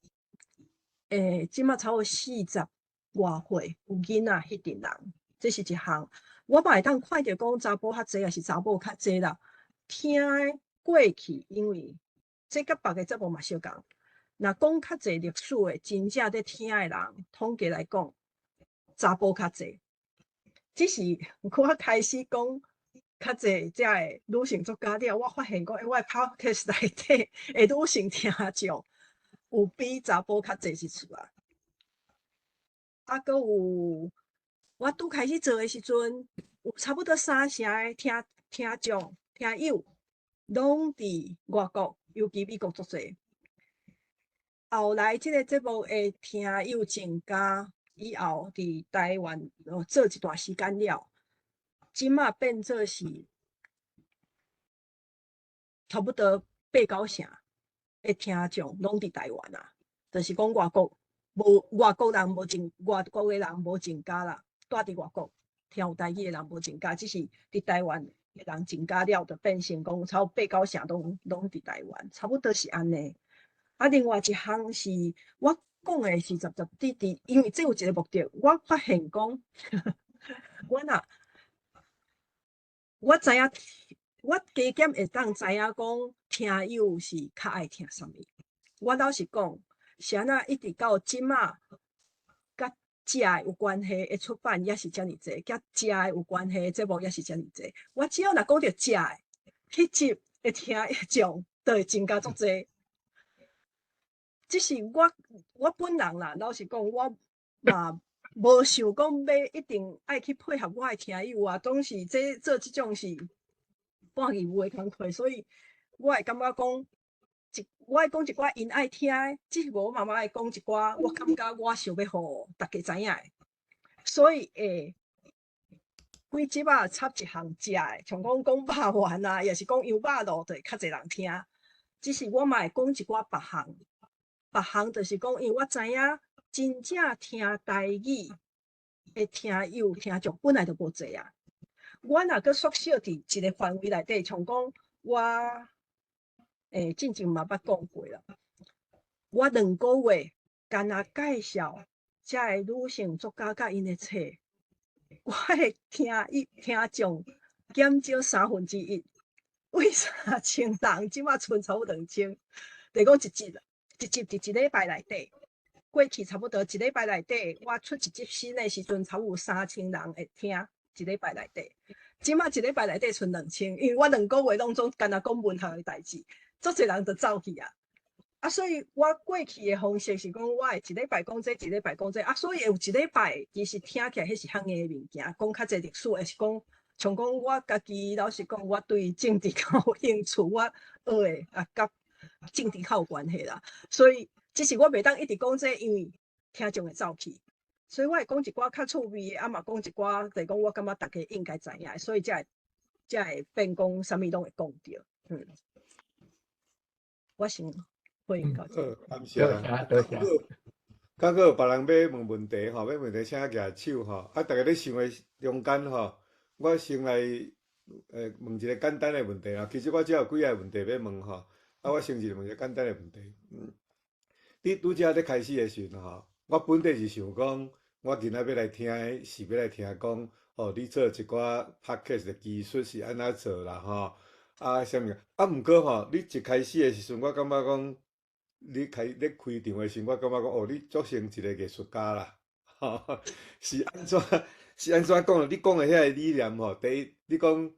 即马差不多40外岁有囡仔迄阵人，这是一项。我嘛会当看到讲查甫较济，也是查某较济啦。听的过去，因为这甲别个节目嘛相共。若讲较侪历史的，真正在听的人，统计来讲，查甫较侪。只是我开始讲较侪遮个女性作家了，我发现讲，我 podcast 内底的女性听众有比查甫较侪一次啊。啊，搁有我拄开始做的时阵，有差不多3成的听众听友，拢伫外国，尤其美国足侪。后来即个节目的听友增加以后，伫台湾做一段时间了，即马变做是差不多8、9成的听众拢伫台湾啊，就是讲外国人无增，外国的人无增加啦，住伫外国听有台语的人无增加，只是伫台湾的人增加了，就变成讲超8、9成拢伫台湾，差不多是安尼。啊，另外一项是我讲的是伫，因为这有一个目的，我发现讲，我知影，我加减会当知影讲，听友是较爱听啥物。我老实讲，是安那一直到即马，甲食有关系的出版也是遮尔济，甲食有关系的节目也是遮尔济。我只要若讲着食的，迄集会听众就会增加足济。只是我本人啦，老实讲，我嘛无想讲要一定爱去配合我的听友啊，总是做即种是半义务的工课，所以我会感觉讲，我会讲一寡因爱听的，只是我妈妈会讲一寡我感觉我想要互大家知影的，所以规集啊插一项食的，像讲肉丸啊，也是讲羊肉炉，就会较侪人听。只是我嘛会讲一寡别项就是讲，因为我知影真正听台语的听友听众本来就无济啊。我若阁缩小伫一个范围内底，像讲我之前嘛捌讲过啦，我2个月干那介绍遮个女性作家甲因的册，我的听众减少1/3，为3000人，即马剩差不多2000，就讲一集啦，一集伫1礼拜内底。过去差不多1礼拜内底，我出一集新的时阵，差不多3000人会听1礼拜内底。即马1礼拜内底剩2000，因为我2个月拢总干那讲文学的代志，足侪人就走去啊。啊，所以我过去的方式是讲，我会1礼拜讲这，1礼拜讲这，啊，所以有1礼拜其实听起来迄是较硬的物件，讲较侪历史，还是讲像讲我家己老实讲，我对政治较有兴趣，我学的啊甲政治较有关系啦，所以。只是我袂当一直讲这，因为听众会走去，所以我会讲一寡较趣味的，啊嘛讲一寡，就是讲我感觉大家应该知影，所以才会变讲啥物拢会讲到。我先回应到这。感谢。多谢。刚有别人要问问题吼，要问题请举手吼。啊，大家咧想的中间吼，我先来问一个简单的问题啦。其实我只有几个问题要问吼，啊，我先问一个简单的问题。你拄则咧开始的时阵吼，我本地是想讲，我今仔要来听的是要来听讲，哦，你做一寡 podcast 的技术是安怎做啦吼，啊，啥物啊？毋过吼，你一开始的时阵，我感觉讲，你开场的时阵，我感觉讲，哦，你足像一个艺术家啦，吼，是安怎讲？你讲的遐个理念吼，第一，你讲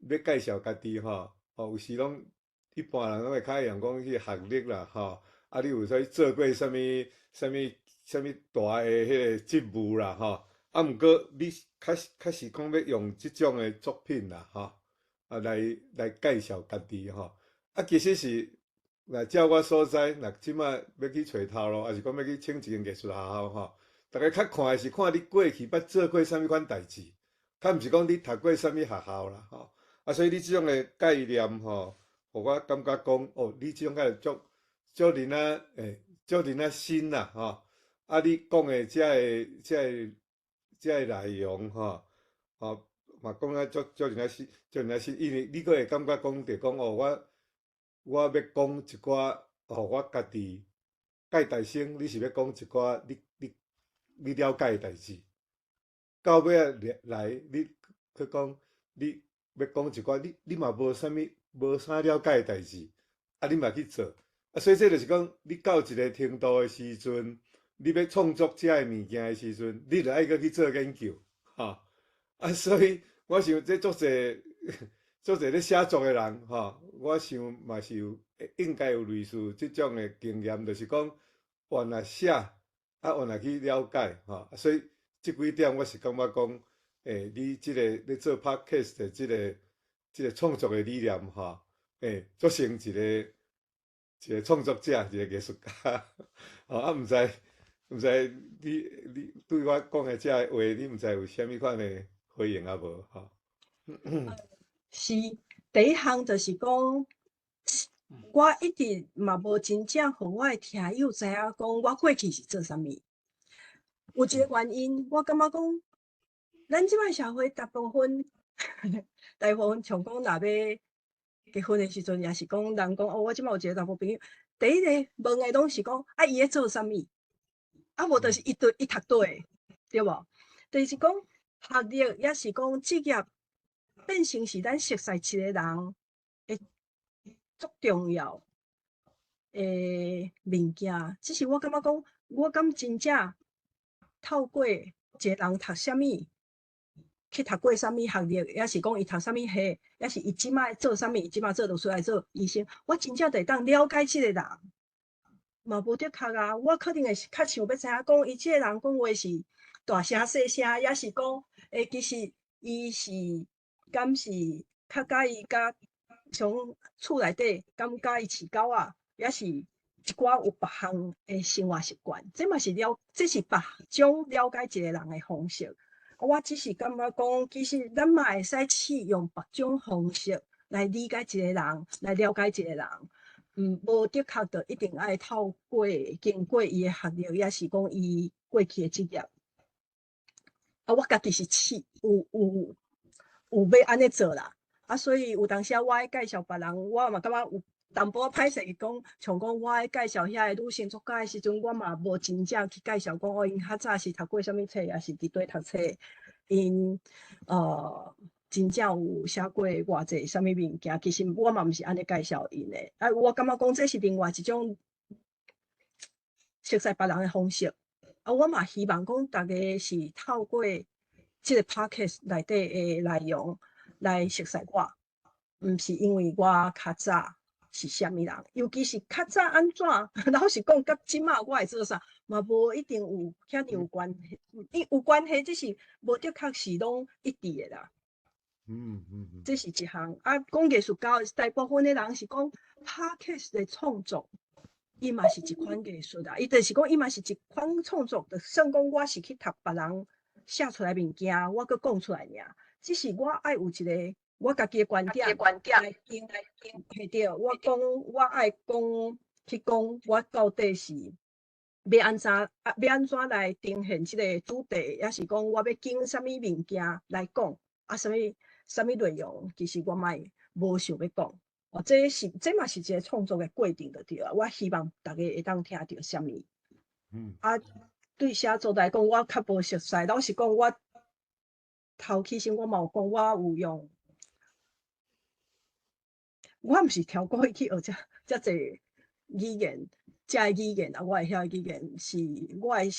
要介绍家己吼，哦，有时拢一般人拢会较会用讲去学历啦，吼。啊，你有说做过啥物大的迄个职务啦，吼？啊，毋过你较是讲要用即种的作品啦，吼，啊来介绍家己吼。啊，其实是若照我所知，若即摆要去找头路，还是讲要去请一间艺术学校吼，大家较看的是看你过去捌做过啥物款代志，较毋是讲你读过啥物学校啦，吼。啊，所以你即种的概念吼，互我感觉讲，哦，你即种概念足人仔新啦，吼！啊，你讲的这个内容，吼，嘛讲啊足人仔新，因为你佫会感觉讲着讲哦，我要讲一寡，哦，我家己介大声，你是要讲一寡你了解的代志。到尾啊来，你去讲你要讲一寡你嘛无啥了解的代志，啊，你嘛去做。啊，所以这就是讲，你到一个程度的时阵，你要创作遮个物件的时阵，你就爱搁去做研究，吼。啊，所以我想这足侪咧写作的人，吼，我想嘛是应该有类似即种的经验，就是讲，原来写，啊，原来去了解，吼。所以即几点我是感觉讲，你即个咧做 podcast 的即个创作的理念，吼，做成一个创作者，一个艺术家，哦，啊，毋知你对我讲的这话，你毋知有啥物款的回应啊无？吼，是第一项就是讲，我一直嘛无真正互我的听友知影讲，我过去是做啥物。有一个原因，我感觉讲，咱即摆社会大部分像讲若要结婚的时阵，也是讲人讲哦，我即摆有一个查甫朋友，第一个问的拢是讲啊，伊咧做啥物？啊，无就是伊读倒的，对无？就是讲学历，也是讲职业，变成是咱熟悉一个人诶足重要诶物件。只是我感觉讲，我敢真正透过一个人读啥物？去读过啥物学历，也是讲伊读啥物系，也是伊即摆做啥物，伊即摆做就出来做医生。我真正会当了解即个人，嘛无得确啊。我可能会是较想要知影讲，伊即个人讲话是大声细声，也是讲，其实伊是敢是较介意甲像厝内底敢介意饲狗啊，也是一寡有别项诶生活习惯。这嘛是这是别种了解一个人诶方式。我只是感觉讲，其实咱嘛会使试用别种方式来理解一个人，来了解一个人。无的确就一定爱透过经过伊的学历，也是讲伊过去的职业。啊，我家己是有要安尼做啦。啊，所以有当时我爱介绍别人，我嘛感觉有淡薄歹势讲，像讲我爱介绍遐个女性作家的时阵，我嘛无真正去介绍讲哦，因较早是读过啥物册，也是伫底读册，因真正有写过偌济啥物物件，其实我嘛毋是安尼介绍因的。啊，我感觉讲这是另外一种熟悉别人的方式。啊，我嘛希望讲大家是透过即个 podcast 内底的内容来熟悉我，毋是因为我较早是啥物人，尤其是较早安怎，老实讲，甲即马我会做啥，嘛无一定有遐尼有关系。有关系，只是无的确是拢一致的啦。这是一项啊。讲艺术家，大部分的人是讲 podcast 的创作，伊嘛是一款艺术啊。伊就是讲，伊嘛是一款创作，就算讲我是去读别人写出来物件，我搁讲出来尔。只是我爱有一个我家己的观点来经，系对。我讲，我爱讲去讲，我到底是要安怎来呈现即个主题，也是讲我要经啥物物件来讲啊？啥物内容，其实我嘛无想要讲。哦，这嘛是一个创作的过程就对啊。我希望大家会当听到啥物。啊，对写作来讲，我较无熟悉。老实讲，我头起先我嘛有讲，我有用，我毋是挑过去学遮济语言，遮语言啊，我会晓语言是我的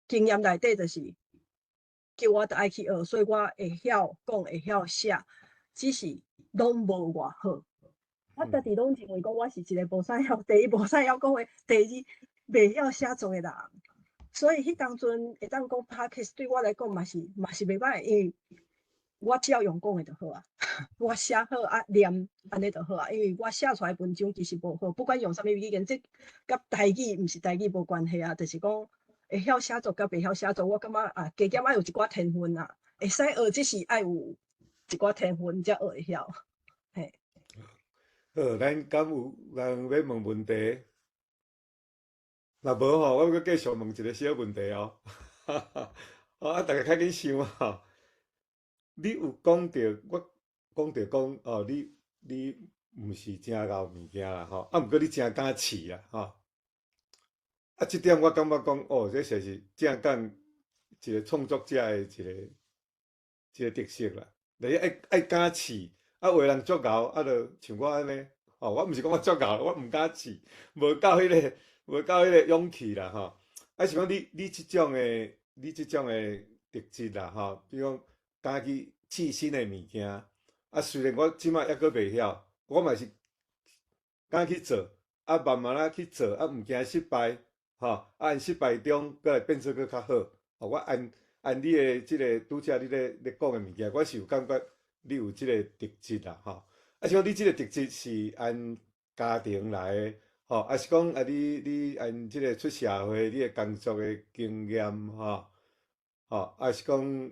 经验内底，就是叫我得爱去学，所以我会晓讲，会晓写，只是拢无偌好。我家己拢认为讲我是一个无啥晓，第一无啥晓讲话，第二袂晓写作的人。所以迄当阵会当讲 podcast 对我来讲嘛是袂歹，因为我只要用讲的就好啊。我写好啊，念安尼就好啊。因为我写出来文章其实无好，不管用啥物语言，这甲台语毋是台语无关系啊，就是讲会晓写作甲袂晓写作，我感觉啊，加减爱有一寡天分啊，会使学，只是爱有一寡天分才学会晓。嘿。好，咱敢有人要问问题？若无吼，我要继续问一个小问题哦。啊，大家较紧想吼。你有讲到，我讲到讲哦，你毋是真敖物件啦吼，啊，毋过你真敢试啦吼。啊，即点我感觉讲哦，这实是正讲一个创作者的一个特色啦。第一爱敢试，啊，有的人足敖，啊，就像我安尼，哦，我毋是讲我足敖，我毋敢试，无够迄个勇气啦吼。啊，是讲你即种的特质啦吼，比如讲敢去试新的物件。啊，虽然我即摆抑阁袂晓，我嘛是敢去做，啊，慢慢啊去做，啊，毋惊失败，吼，啊，因失败中，阁来变做阁较好。哦，我按你的即个拄则你咧讲的物件，我是有感觉你有即个特质啦，吼。啊，是讲你即个特质是按家庭来的，吼，啊是讲啊你按即个出社会，你的工作的经验，吼，啊是讲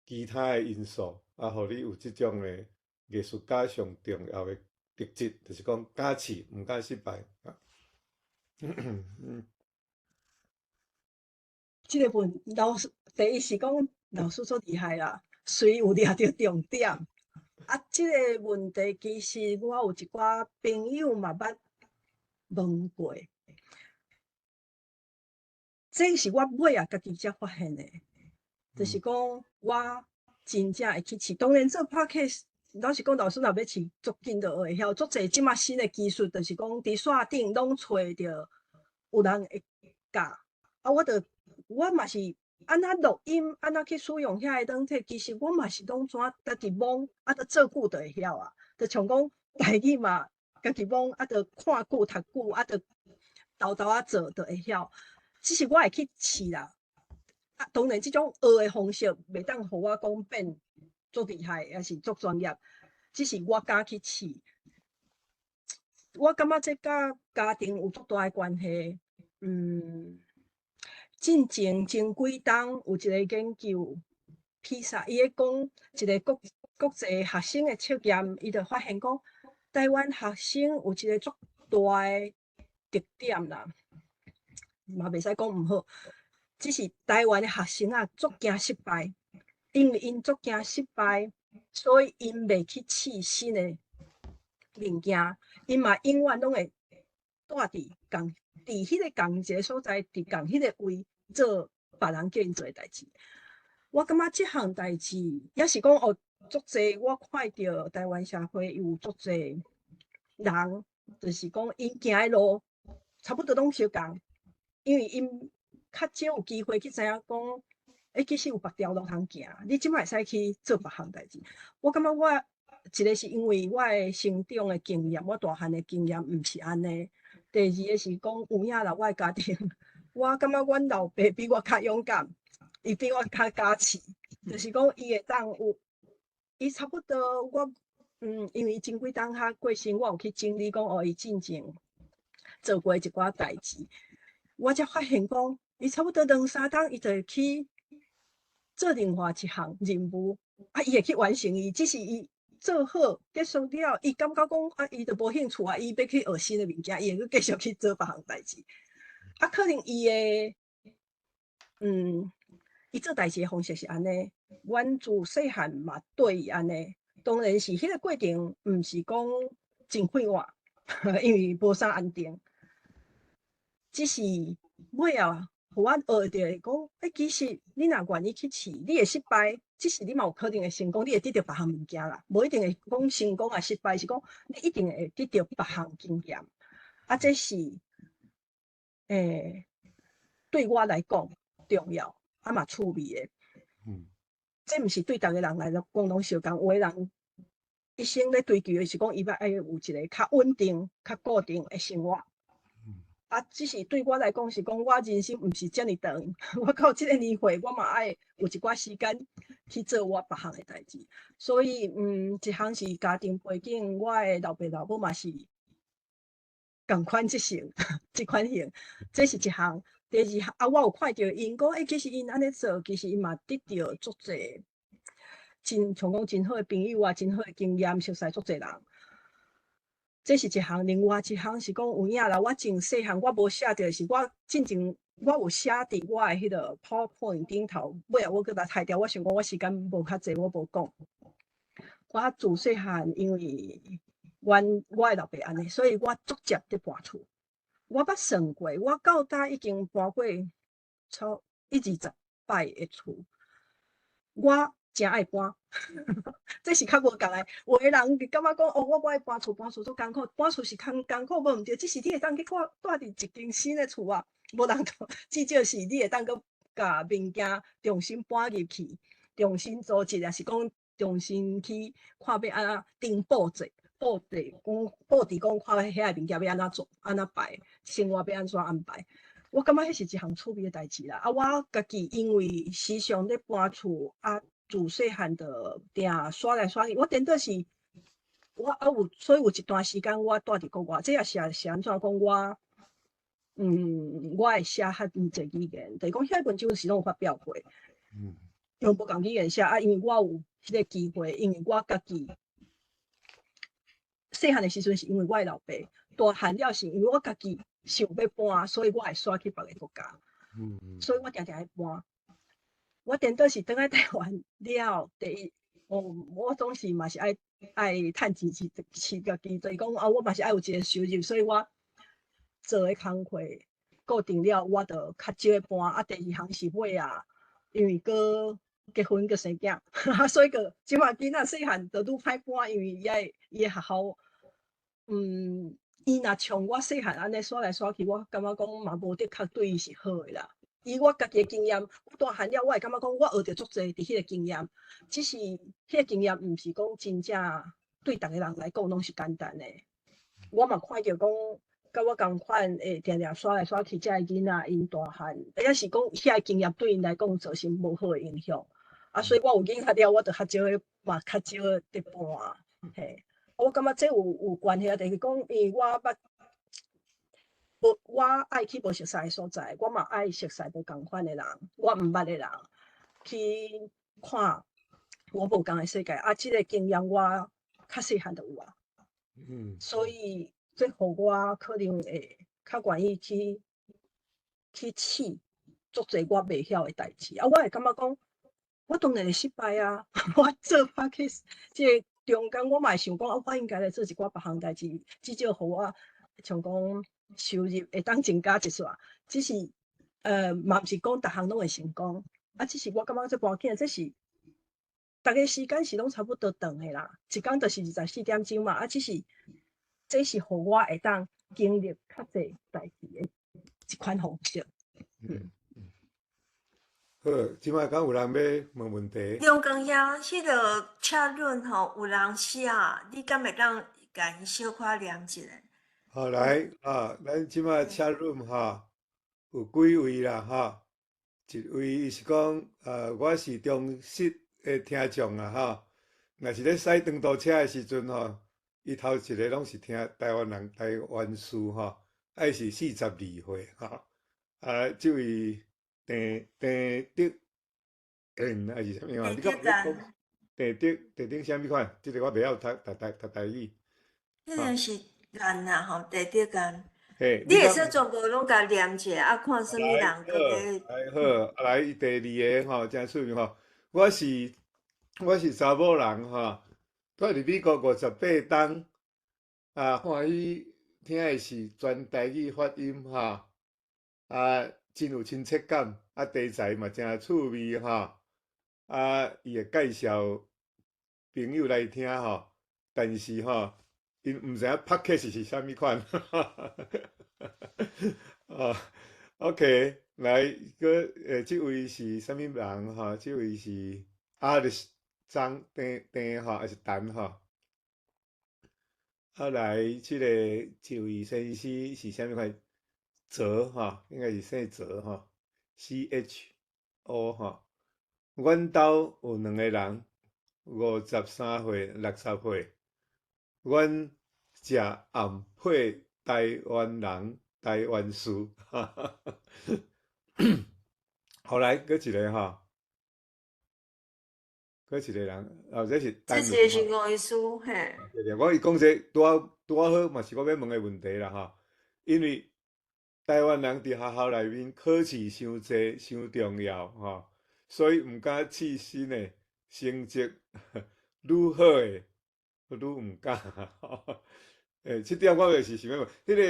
其他的因素，啊，互你有即种的艺术家上重要的特质，就是讲敢试，毋敢失败。即个老师，第一是讲老师足厉害啦，随有抓着重点。啊，即个问题其实我有一寡朋友嘛捌问过，这是我尾啊家己才发现的，就是讲我真正会去试。当然做 podcast，老实讲，老师若要试，足紧就会晓。足侪即马新的技术，就是讲伫线顶拢找着有人会教。啊，我嘛是安怎录音，安怎去使用遐个软体，其实我嘛是拢怎家己摸，啊，着做久就会晓啊。就像讲台语嘛，家己摸，啊，着看久读久，啊，着豆豆啊做就会晓。只是我会去试啦。啊，当然即种学的方式袂当互我讲变足厉害，也是足专业。只是我敢去试。我感觉这甲家庭有足大的关系。进前几冬有一个研究，披萨伊咧讲一个国际学生的测验，伊就发现讲台湾学生有一个足大的特点啦，嘛袂使讲毋好，只是台湾的学生啊，足惊失败，因为因足惊失败，所以因袂去试新的物件，因嘛永远拢会住伫迄个共一个所在，伫共迄个位做别人叫因做的代志。我感觉即项代志，也是讲哦，足济我看到台湾社会有足济人，就是讲因行的路差不多拢相共，因为因较少有机会去知影讲，其实有别条路通行，你即摆会使去做别项代志。我感觉我一个是因为我的成长的经验，我大汉的经验毋是安尼。第二个是讲有影啦，我的家庭，我感觉阮老爸比我较勇敢，伊比我较加持，就是讲伊会当有，伊差不多我因为前几当较过身，我有去整理讲哦，伊进前做过一寡代志，我才发现讲，伊差不多2-3当，伊就会去做另外一项任务，伊会去完成伊，只是伊做好结束了，伊感觉讲伊就无兴趣伊要去学新的物件，伊会去继续去做别项代志。可能伊的伊做代志的方式是安尼，阮自细汉嘛对伊安尼，当然是迄个过程毋是讲真快活，因为无啥安定，只是尾啊，互阮学着讲，其实你若愿意去试，你会失败，只是你嘛有可能会成功，你会得到别项物件啦，无一定会讲成功啊失败，是讲你一定会得到别项经验，这是对我来讲重要，嘛趣味的。这毋是对逐个人来讲拢相共，有的人一生咧追求的是讲，伊要爱有一个较稳定、较固定的生活。只是对我来讲是讲，我人生毋是遮尔长，我到即个年岁，我嘛爱有一寡时间去做我别项的代志。所以，一项是家庭背景，我的老爸老母嘛是共款即型即款型，这是一项。第二项我有看到因讲，其实因安尼做，其实因嘛得到足济，像讲真好的朋友啊，真好的经验，熟悉足济人。这是一项，另外一项是讲有影啦。我真细汉，我无写着，是我进前我有写伫我的迄个 PowerPoint 顶头，尾我搁甲拆掉。我想讲我时间无较济，我无讲。我自细汉，因为我的老爸安尼，所以我足接伫搬厝。我捌算过，我到搭已经搬过超120摆的厝，我真爱搬，这是较无共的。有的人感觉讲，我无爱搬厝，搬厝足艰苦，搬厝是艰苦无毋对，只是你会当去住伫一间新的厝啊，无人至少是你会当去甲物件重新搬入去，重新组织，也是讲重新去看要安怎定布置。布置讲看遐个物件要安怎做，安怎摆，生活要安怎安排。我感觉迄是一项趣味的代志啦。我家己因为时常咧搬厝，自细汉就定刷来刷去。我顶多是我所以有一段时间我住伫国外，这也是安怎讲我会写较侪语言，就是讲遐本书是拢有发表过，用无共语言写因为我有迄个机会，因为我家己。细汉的时阵是因为我的老爸，大汉了是因为我家己想要搬，所以我会刷去别个国家。所以我常常爱搬。我顶多是倒来台湾了，第一，我总是嘛是爱趁钱饲家己，就是讲我嘛是爱有一个收入，所以我做的工课固定了，我就较少会搬。第二项是尾啊，因为搁结婚搁生囝，所以个即马囡仔细汉就愈歹搬，因为伊的学校，伊若像我细汉安尼刷来刷去，我感觉讲嘛无得较对伊是好的啦。以我家己的经验，我大汉了，我会感觉讲我学着足济伫迄个经验，只是迄个经验毋是讲真正对逐个人来讲拢是简单的。我嘛看着讲，甲我共款会定定刷来刷去，遮个囡仔因大汉，也是讲遐个经验对因来讲造成无好的影响。所以我有囡仔了，我就较少嘛，较少伫搬。嘿，我感觉这有关系就是讲，因为我爱去无熟悉的所在，我嘛爱熟悉无共款的人，我毋捌的人去看我无共的世界。这个经验我较细汉就有啊。所以这互我可能会较愿意去试足侪我袂晓诶代志，啊，我会感觉讲，我当然会失败啊，我做 podcast 即个中间，我嘛会想讲，啊，我应该来做一寡别项代志，至少互我像讲收入会当增加一煞。只是嘛毋是讲逐项拢会成功，啊，只是我感觉这关键，这是逐个时间是拢差不多长诶啦，一工就是24点钟嘛，啊，只是这是互我会当经历较侪代志诶一款方式。好，即摆敢有人要问问题？中江遐迄个车轮吼，有人写，你敢会当甲因小可念一下？好来咱即摆车 room 有几位啦一位是讲我是忠实诶听众啦若是咧驶长途车诶时阵伊头一个拢是听台湾人台湾事伊是42岁即位郑德还是啥物你讲郑德啥物款？即个我袂晓读台语。迄个是干啦吼，第一干。嘿，你会使全部拢甲念者，啊，看什物人搁要。好，来第二个真出名我是查某人住伫美国58冬欢喜听的是全台语发音真有亲切感题材嘛真趣味伊会介绍朋友来听但是因毋知影 Podcast 是啥物款OK 来个即位是啥物人即位是张丁还是陈来即位先生是啥物款？泽应该是姓泽CHO阮兜有2个人，53岁、60岁。阮食暗配台湾人、台湾事，后来搁一个搁一个人，这是这个是吴医师嘿。对，我伊讲这拄好嘛是我要问的问题啦因为台湾人伫学校内面考试伤济伤重要所以毋敢试新的成绩愈好的。愈毋敢即点我就是想要问，迄个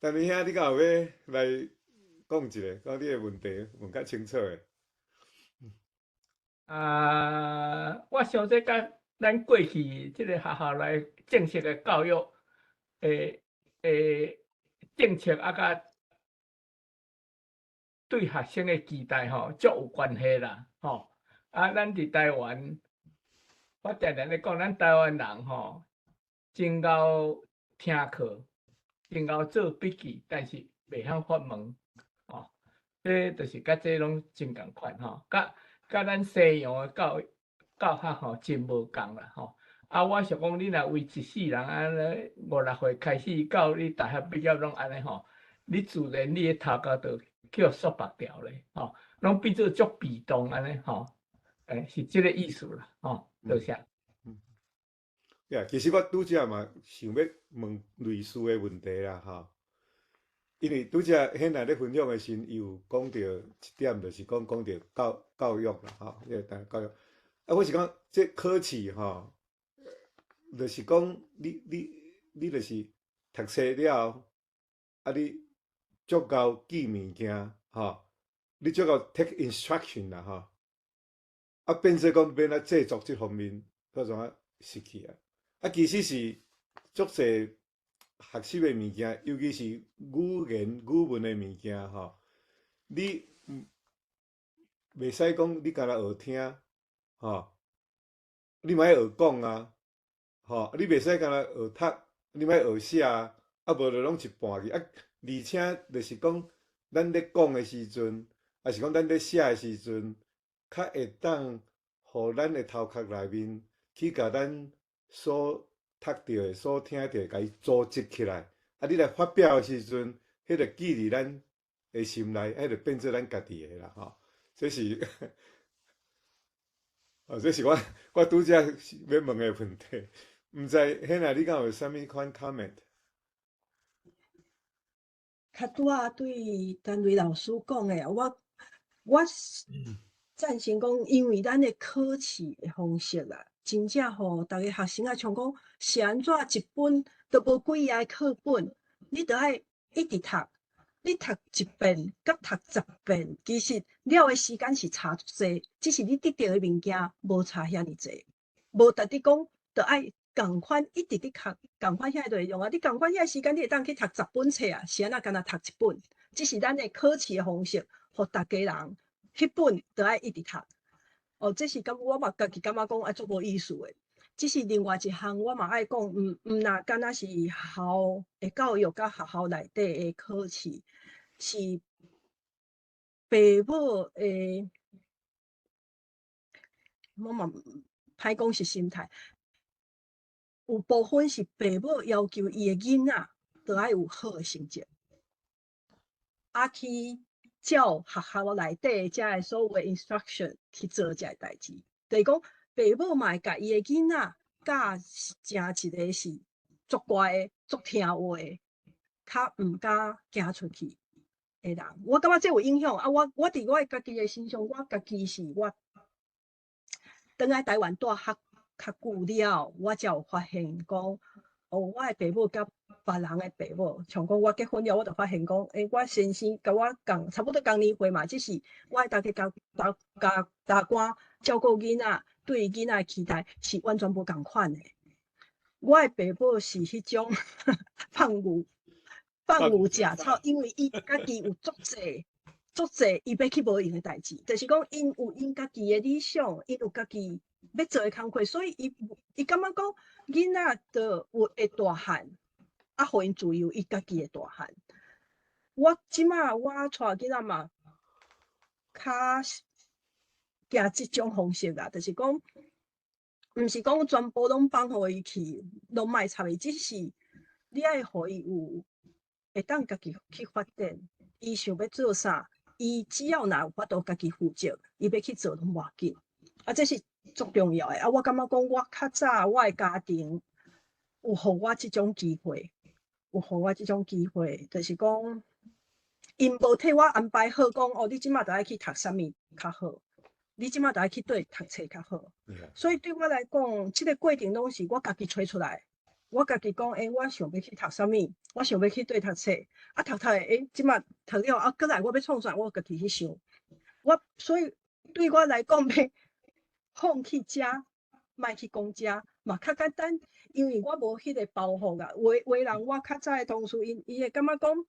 陈明兄，你敢有要来讲一下，讲你的问题问较清楚诶？我想这甲咱过去即个学校内正式的教育政策甲对学生的期待足有关系啦咱伫台湾。我常常咧讲，咱台湾人真够听课，真够做笔记，但是袂晓发问这就是甲这拢真共款甲咱西洋的教学真无共啦我想讲，你若为一世人安尼5、6岁开始到你大学毕业拢安尼你自然你的头壳就叫缩白掉咧拢变做足被动安尼是即个意思啦多谢。其实我拄则嘛想要问类似的问题啦因为拄则迄内咧分享的时，伊有讲到一点，就是讲到教育啦教育我是讲这考试就是讲你就是读册了你足够记物件你足够 take instruction 啦变做讲变制作这方面，好像失去其实是足侪学习的物件，尤其是语文的物件你袂使讲你干那学听你嘛要学讲你袂使干那学读，你嘛要学写无就拢一半去而且就是讲咱咧讲的时阵，还是讲咱咧写的时阵，较会当互咱的头壳内面去甲咱所读到的、所听到的，甲伊组织起来你来发表的时阵，迄个记伫咱的心内，迄个变做咱家己的啦这是这是我拄则要问的问题，毋知迄内你敢有啥物款 comment？较拄仔对单位老师讲诶，我赞成讲，因为咱诶考试诶方式啦，真正互逐个学生啊，像讲是安怎一本都无几页课本，你着爱一直读，你读一遍甲读10遍，其实了诶时间是差足济，只是你得到诶物件无差遐尼济，无特地讲着爱共款一直伫读，共款遐内容啊，你共款遐时间，你会当去读10本册啊，是安那干那读一本，只是咱诶考试诶方式，互逐家人。迄本着爱一直读，哦，这是感我嘛家己感觉讲啊足无意思诶。只是另外一项我嘛爱讲，毋若敢若是学校诶教育甲学校内底诶考试，是父母诶，我嘛歹讲是心态，有部分是父母要求伊诶囡仔着爱有好诶成绩，啊去。照学校内底遮个所有诶 instruction 去做遮个代志，就是讲父母嘛会甲伊诶囡仔教成一个是足乖诶、足听话诶，较毋敢行出去诶人。我感觉这有影响啊！我伫我家己诶身上，我家己是我倒来台湾住较久了，我才有发现讲，哦，我诶父母甲别人诶父母，像讲我结婚了，我就发现讲，我先生甲我差不多同年岁嘛，只是我大家大官照顾囡仔，对囡仔诶期待是完全无共款诶。我诶父母是迄种放牛食草，因为伊家己有足济伊要去无用诶代志，就是讲因有因家己诶理想，因有家己要做诶工课，所以伊感觉讲囡仔着会大汉。啊，互因自由，伊家己会大汉。我即马我带囡仔嘛，较行即种方式啦，就是讲，毋是讲全部拢放互伊去，拢莫插伊，只是你爱互伊有会当家己去发展。伊想要做啥，伊只要若有法度家己负责，伊要去做拢无要紧。啊，这是足重要诶。啊，我感觉讲我较早我诶家庭有互我即种机会。有互我即种机会，就是讲，因无替我安排好，讲哦，你即马着爱去读啥物较好，你即马着爱去对读册较好。所以对我来讲，即个过程拢是我家己找出来。我家己讲，我想要去读啥物，我想要去对读册，啊，读诶，即马读了，啊，过来我要创啥，我家己去想。所以对我来讲，要放弃遮，莫去讲遮，嘛较简单。因为我无迄个包袱啊，有人我较早诶同事，伊会感觉讲，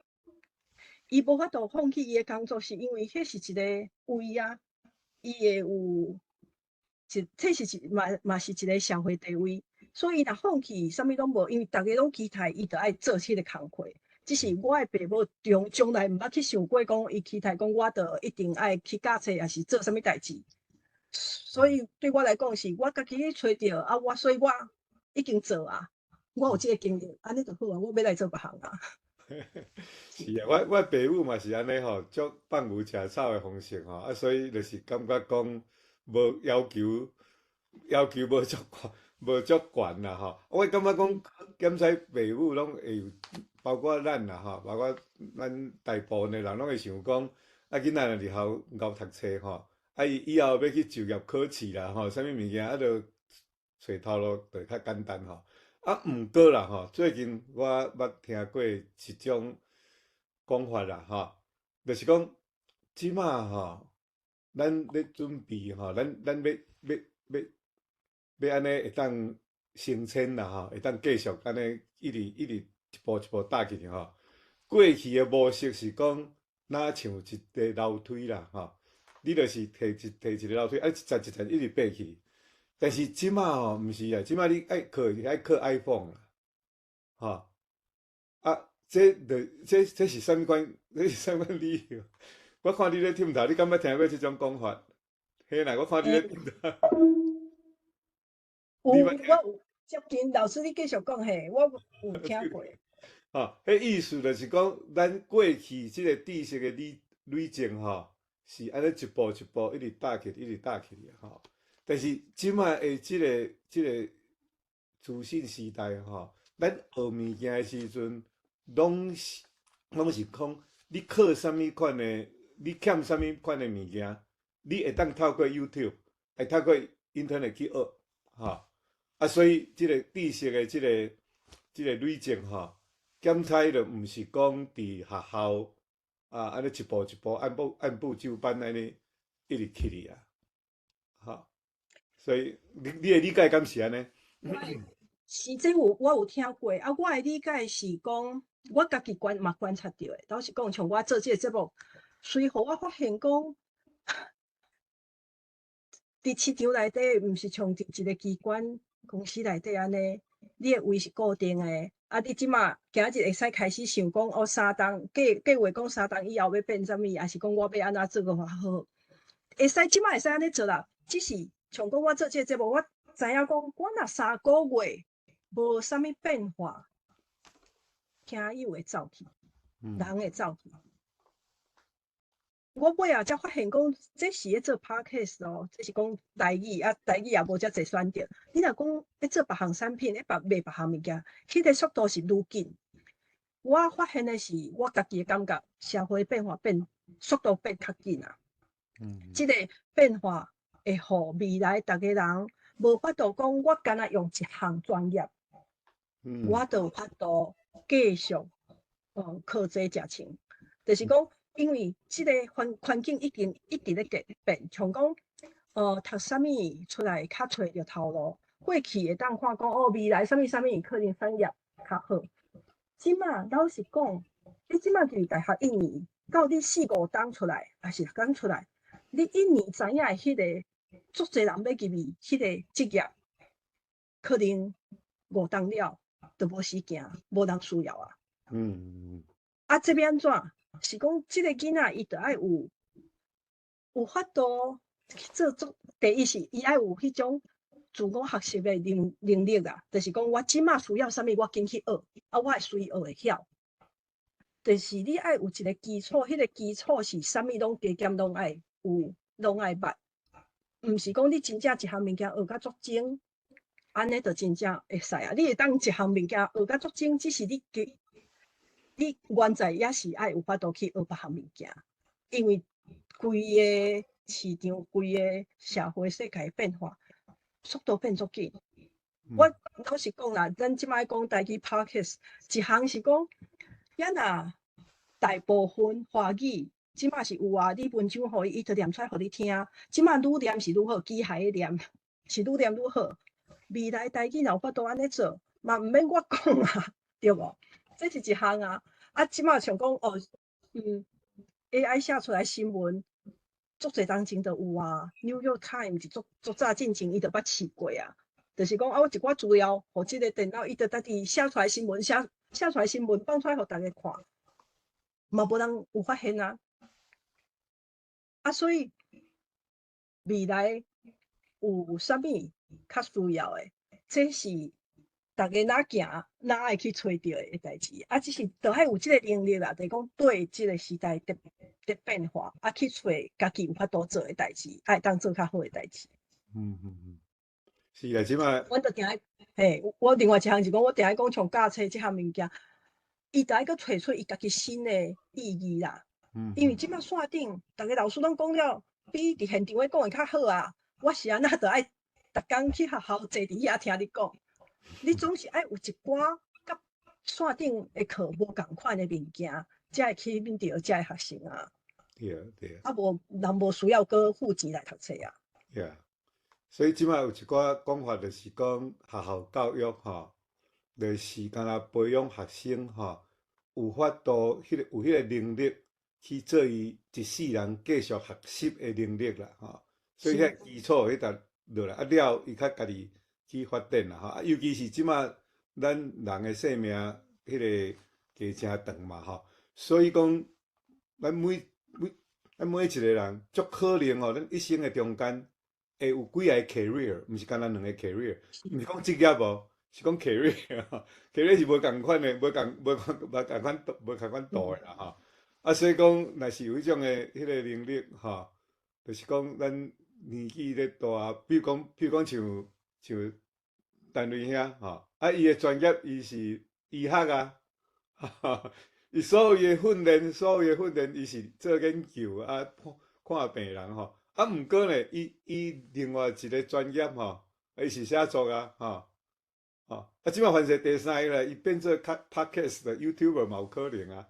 伊无法度放弃伊诶工作，是因为迄是一个位啊，伊会有这是嘛是一个社会地位，所以若放弃，啥物拢无，因为逐个拢期待伊着爱做迄个工课。只是我诶父母将来毋捌去想过讲，伊期待讲我着一定爱去教册，还是做啥物代志。所以对我来讲，是我家己去找着啊，所以我已经做啊，我有即个经验，安尼就好啊，我要来做别项啊。是啊，我父母嘛是安尼吼，足放牛食草诶方式吼，啊，所以就是感觉讲无要求无足悬啦吼。我感觉讲检使父母拢会有，包括咱啦吼，包括咱大部分诶人拢会想讲，啊，囡仔若入校读册吼。啊，伊以后要去就业考试啦，吼，啥物物件啊，着找头路着较简单吼。啊，毋过啦，吼，最近我捌听过一种讲法啦，吼，就是讲即马吼，咱咧准备吼，咱要安尼会当升迁啦，吼，会当继续安尼一直一步一步踏起去吼。过去诶模式是讲，若像一个楼梯啦，吼。你就是摕一个楼梯，一层一层一直爬去。但是即马吼，毋是啊，即马你爱靠 iPhone 啦，吼啊，这是啥物款？这是啥物理由？我看你咧忝头，你敢捌听过即种讲法？嘿啦，我看你咧忝头。我有接近老师，你继续讲嘿，我有听过。吼，迄意思就是讲，咱过去即个知识诶累积吼。是安尼一步一步一直搭起，一直搭起吼。但是即卖诶，即个资讯时代吼，咱学物件诶时阵，拢是拢是讲你缺啥物款的，你欠啥物款的物件，你会当透过 YouTube， 会透过 Internet 去学，哈。啊，所以即个知识的即个累积吼，检查就毋是讲伫学校啊，安尼一步一步按部就班安尼一直去哩啊，哈。所以你的理解敢是安尼？是这我有听过啊，我的理解是讲，我家己观察到的，倒是讲像我做这个节目，随后我发现讲，伫市场内底，毋是像伫一个机关公司内底安尼，你的位是固定的，啊，你即马今日会使开始想讲，哦，3档计划讲3档以后要变啥物，还是讲我要安怎做个较好？会使即马会使安尼做啦，只是像讲我做这个节目，我知影讲，我若3个月无啥物变化，听友会走去，人会走去。我尾仔才发现讲，这是咧做 podcast 哦，这是讲台语啊，台语也无遮济选择。你若讲咧做别项产品，咧卖别项物件，迄个速度是愈紧。我发现的是，我家己的感觉，社会变化速度变较紧啊。即个变化会互未来逐个人无法度讲，我干那用一项专业，我就有法度继续靠这食穿，就是讲。因为即个环境一直咧变，像讲读啥物出来较找着头路，过去会当看讲哦未来啥物可能产业较好。即马老实讲，你即马伫大学1年，到你4、5档出来，还是6档出来，你1年知影迄个足侪人要入去迄个职业，可能5档了都无时间，无人需要啊。啊，这边怎？是讲，即个囡仔伊着爱有法度去做第一是伊爱有迄种自我学习的能力啦。就是讲，我即马需要啥物，我紧去学，啊，我会随学会晓。就是你爱有一个基础，迄个基础是啥物拢加减拢爱有，拢爱捌。毋是讲你真正一项物件学甲足精，安尼着真正会使啊。你会当一项物件学甲足精，只是你原在也是爱有法度去学别项物件，因为规个市场、规个社会世界变化速度变足紧。我老实讲啦，咱即摆讲台语 podcast， 一项是讲，也若大部分华语即摆是有啊，你文章互伊就念出来互你听。即摆愈念是愈好，机械念是愈念愈好。未来台语若有法度安尼做，嘛毋免我讲啊，对无？这是一项啊，即马像讲哦，AI 写出来新闻，足侪当前都有啊。New York Times 是足早进前伊就捌试过啊，就是讲我一寡资料，互即个电脑伊就家己写出来新闻，写出来新闻放出来互大家看，嘛无人有发现啊。所以未来有啥物较需要的，这是。大家哪行哪爱去找到的代志，只是着爱有即个能力啦，就是讲对即个时代的变化，去找家己有法度做的代志，爱当做较好的代志。是啦，即摆阮着定爱，我另外一项是讲，我定爱讲像驾车即项物件，伊着爱去找出伊家己新的意义啦。因为即摆线顶，逐个老师拢讲了，比伫现场咧讲的较好啊。我是安那着爱逐工去学校坐伫遐听你讲。你总是爱有一寡甲线顶的课无共款的物件，才会去面着才会学成啊。对。无人无需要搁付钱来读册啊。所以即摆有一寡讲法，就是讲学校教育吼，就是敢若培养学生吼，有法度有迄个能力去做伊一世人继续学习的能力啦吼。所以迄基础迄搭落来了，伊较家己。去发展啦吼，尤其是即马咱人的生命迄个加真长嘛吼，所以讲咱每一个人足可能吼，咱一生的中间会有几个 career， 毋是干那2个 career， 毋是讲职业无，是讲 career 吼，career 是无共款的，无共款度的啦吼。所以讲，若是有迄种的迄个能力吼，就是讲咱年纪咧大，比如讲像单位遐吼，伊的专业伊是医学啊，伊所有的训练，伊是做研究啊，看病人吼。啊，毋过呢，伊另外一个专业吼，伊是写作啊，吼。啊，即摆凡是第三个咧，伊变做 podcast 的 YouTuber 嘛有可能啊。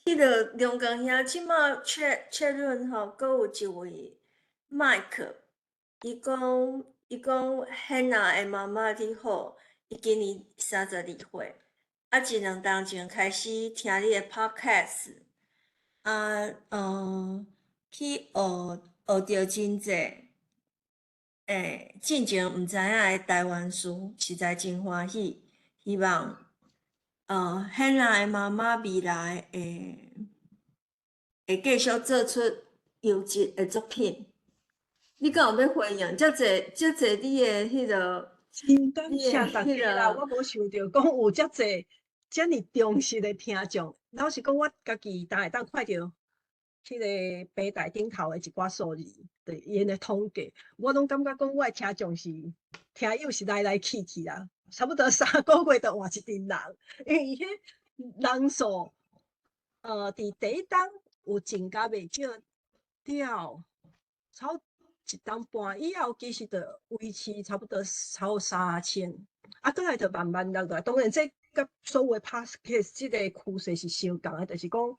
迄个龙岗遐即马确认吼，阁有一位麦克，伊讲hen娜的妈妈你好，伊今年32岁，啊一两当前开始听你的 podcast，啊去学着真济。进前毋知影的台湾词，实在真欢喜。希望hen娜的妈妈未来会继续做出优质的作品。你敢有要回应？遮济你的迄个，真感你谢的迄大家啦！个，我无想到讲有遮济遮尔忠实的听众。老实讲，我家己会当看着迄个平台顶头的一寡数字，对因的统计，我拢感觉讲我的听众是听友是来来去去啦，差不多3个月就换一阵人，因为伊迄人数，伫第一档有增加袂少了，超一档半以后，其实就维持差不多超3000，啊，过来就慢慢落来。当然，这甲所有的 podcast 即个趋势是相共的，就是讲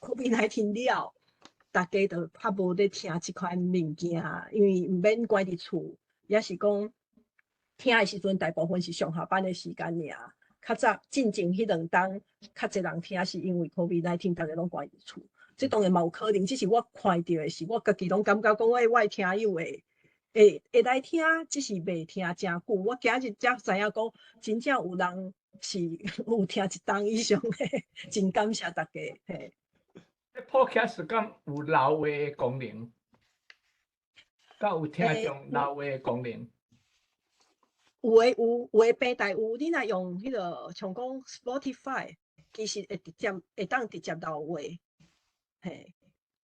COVID-19了，大家就较无咧听即款物件，因为毋免关伫厝，也是讲听的时阵，大部分是上下班的时间尔。较早进前迄2档，较侪人听是因为 COVID-19，大家拢关伫厝。这当然嘛有可能，只是我看到的是，我家己拢感觉讲，我的听友会来听，只是袂听真久。我今日才知影讲，真正有人是有听1档以上的，真感谢大家。嘿， podcast 敢有老话的功能，敢有听众老话的功能。有诶有，有诶平台有，你若用迄个像讲 Spotify， 其实会当直接留话。嘿，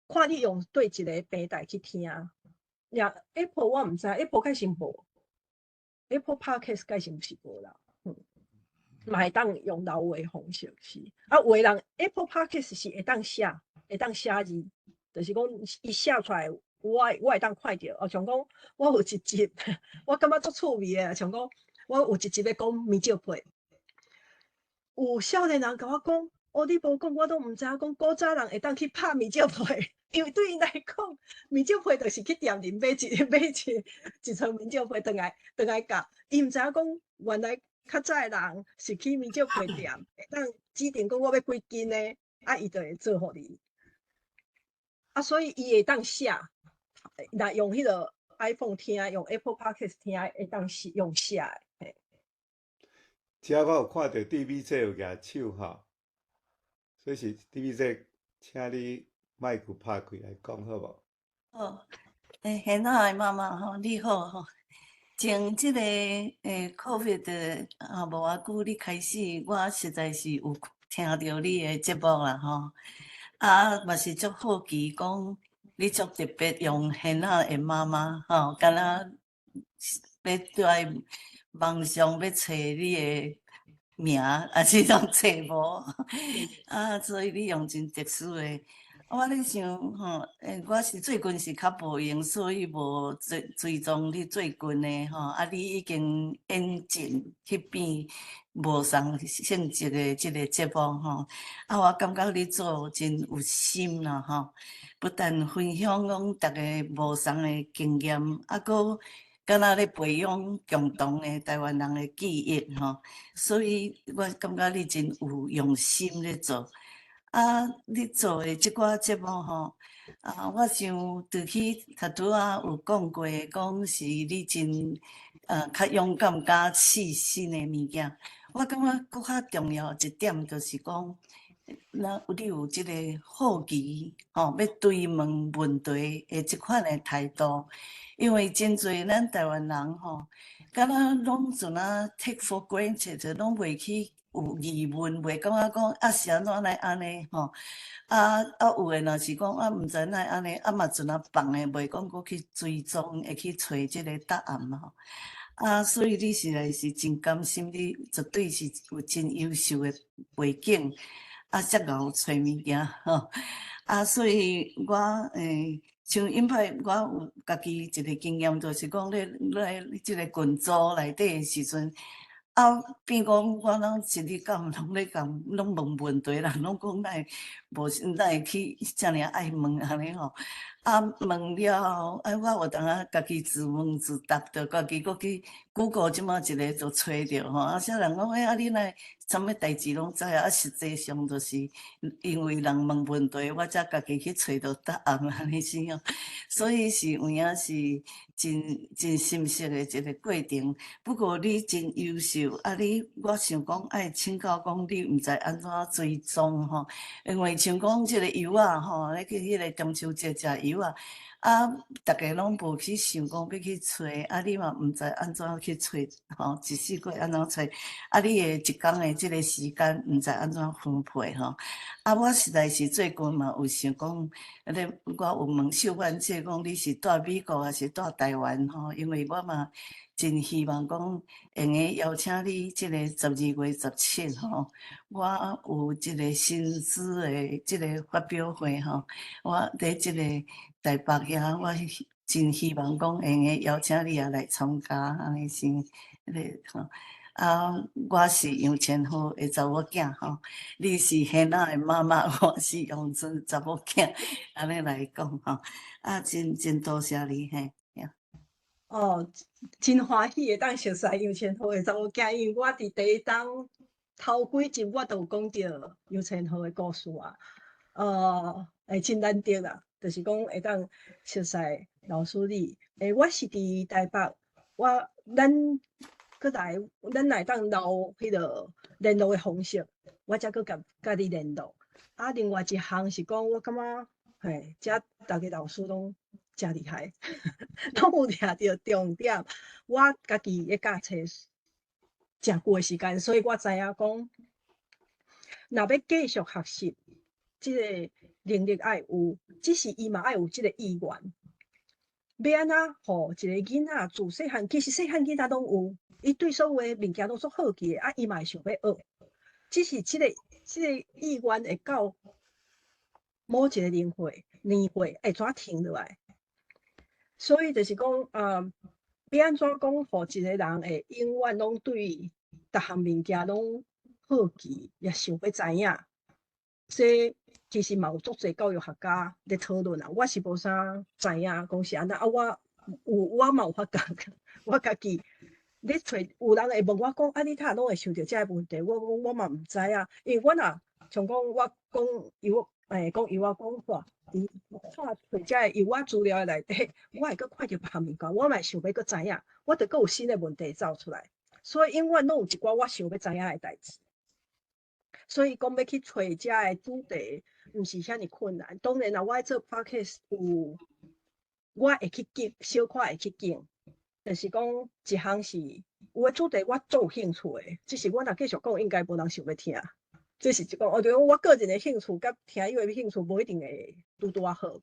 看你用对一个平台去听。呀 ，Apple 我毋知 ，Apple 开是无 ，Apple Podcast 开是毋是无啦。嘛会当用留话方式是。啊，有诶人 Apple Podcast 是会当写字，就是讲伊写出来，我会当看着。像讲我有一集，我感觉足趣味诶，像讲我有一集要讲米酒配，有少年人甲我讲。你无讲，我都毋知影讲古早人会当去拍米酒配，因为对因来讲，米酒配就是去店里买一串米酒配，倒来夹。伊毋知影讲，原来较早的人是去米酒配店，会当指定讲我要几斤呢，啊，伊就会做互你。啊，所以伊会当写，若用迄个 iPhone 听，用 Apple Podcast 听，会当用写诶。遮我有看到 DBZ 有举手吼。所以是 DBZ， 请你麦克拍开来讲好无？哦，hen娜的妈妈吼，你好吼。从即个COVID 的无偌久，你开始，我实在是有听到你的节目啦吼。啊，嘛是足好奇讲，你足特别用hen娜的妈妈吼，敢若要在网上要找你的名，还是拢找无啊？所以你用真特殊的。我咧想吼，我是最近是较无闲，所以无追踪你最近的吼。啊，你已经演进去变无相性质的即个节目吼。啊，我感觉你做真有心啦吼，不但分享讲大家无相的经验，啊，搁敢若咧培养共同的台湾人的记忆吼。所以我感觉你真有用心咧做。啊，你做的即寡节目吼，我想拄起头拄有讲过，讲是你真较勇敢、甲细心的物件。我感觉搁较重要一点，就是讲，你有即个好奇吼，要追问问题的即款的态度。因为真侪咱台湾人吼，敢若拢阵啊 take for granted， 就拢袂去。有疑问，袂感觉讲啊是安怎来安尼吼？有诶，若是讲毋知哪安尼，嘛阵啊放诶，袂讲搁去追踪，会去找即个答案吼。所以你实在是真甘心，你绝对是有真优秀的背景，才熬找物件吼。所以我像因派，我有家己一个经验，就是讲咧即个群组内底的时阵。变讲我拢心里感拢咧讲，拢问题啦，拢讲哪会去遮尔爱问安尼吼。问了后，我有当家己自问自答，着家己搁去 Google 即马一个就找着吼。啥人讲你哪啥物代志拢知实际上就是因为人问题，我才家己去找到答案安尼是吼。所以是有影是真深刻的一个过程。不过你真优秀，我想讲爱请教讲你毋知安怎追踪吼，因为像讲即个油啊吼，咧去迄个中秋节食油啊，逐个拢无去想讲要去找，你嘛毋知安怎去找吼，一世过安怎找，你的一工的即个时间毋知安怎分配吼，我实在是最近嘛有想讲，我有问秀婉姐讲你是住美国还是住台湾吼，因为我嘛。真希望讲用个邀请你，即个12月17吼，我有一个新知的即个发表会吼，我伫即个台北遐，我真希望讲用个邀请你也来参加，安尼是迄个吼。我是杨千好的查某囝吼，你是hen仔的妈妈，我是杨春查某囝，安尼来讲吼，真多谢你嘿。真欢喜会当熟悉杨千豪的查某囝，因为我伫第一档头几集我都有讲到杨千豪的故事啊，真难得啦，就是讲会当熟悉老师你，我是伫台北，咱来当留迄个联络的方式，我才搁甲你联络。另外一项是讲，我感觉遮逐个老师拢真厉害，拢有抓到重点。我家己咧教册真久的时间，所以我知影讲，若要继续学习，即个能力爱有，只是伊嘛爱有即个意愿。要安怎互一个囡仔自细汉，其实细汉囡仔拢有，伊对所有的物件拢足好奇的，伊嘛会想要学，只是即个意愿会到某一个年岁会怎停落来。所以就是讲，要安怎讲，互一个人会永远拢对逐项物件拢好奇，也想要知影。这其实嘛有足侪教育学家咧讨论啊，我是无啥知影讲是安怎我嘛有发觉，我家己咧找有人会问我讲，你拢会想到这个问题，我嘛毋知影，因为我若像讲我讲油仔讲话。看这个油仔资料内底，我会阁看到别项物件，我嘛想要阁知影，我着阁有新的问题走出来，所以永远拢有一寡我想要知影的代志。所以讲要去找遮的主题，毋是遐尔困难。当然啦，我做 podcast 我会去记，小可会去记，但是讲一项是有的主题我足有兴趣的，只是我若继续讲，应该无人想要听。这是一个，就讲我个人的兴趣，甲听友的兴趣无一定会拄啊好。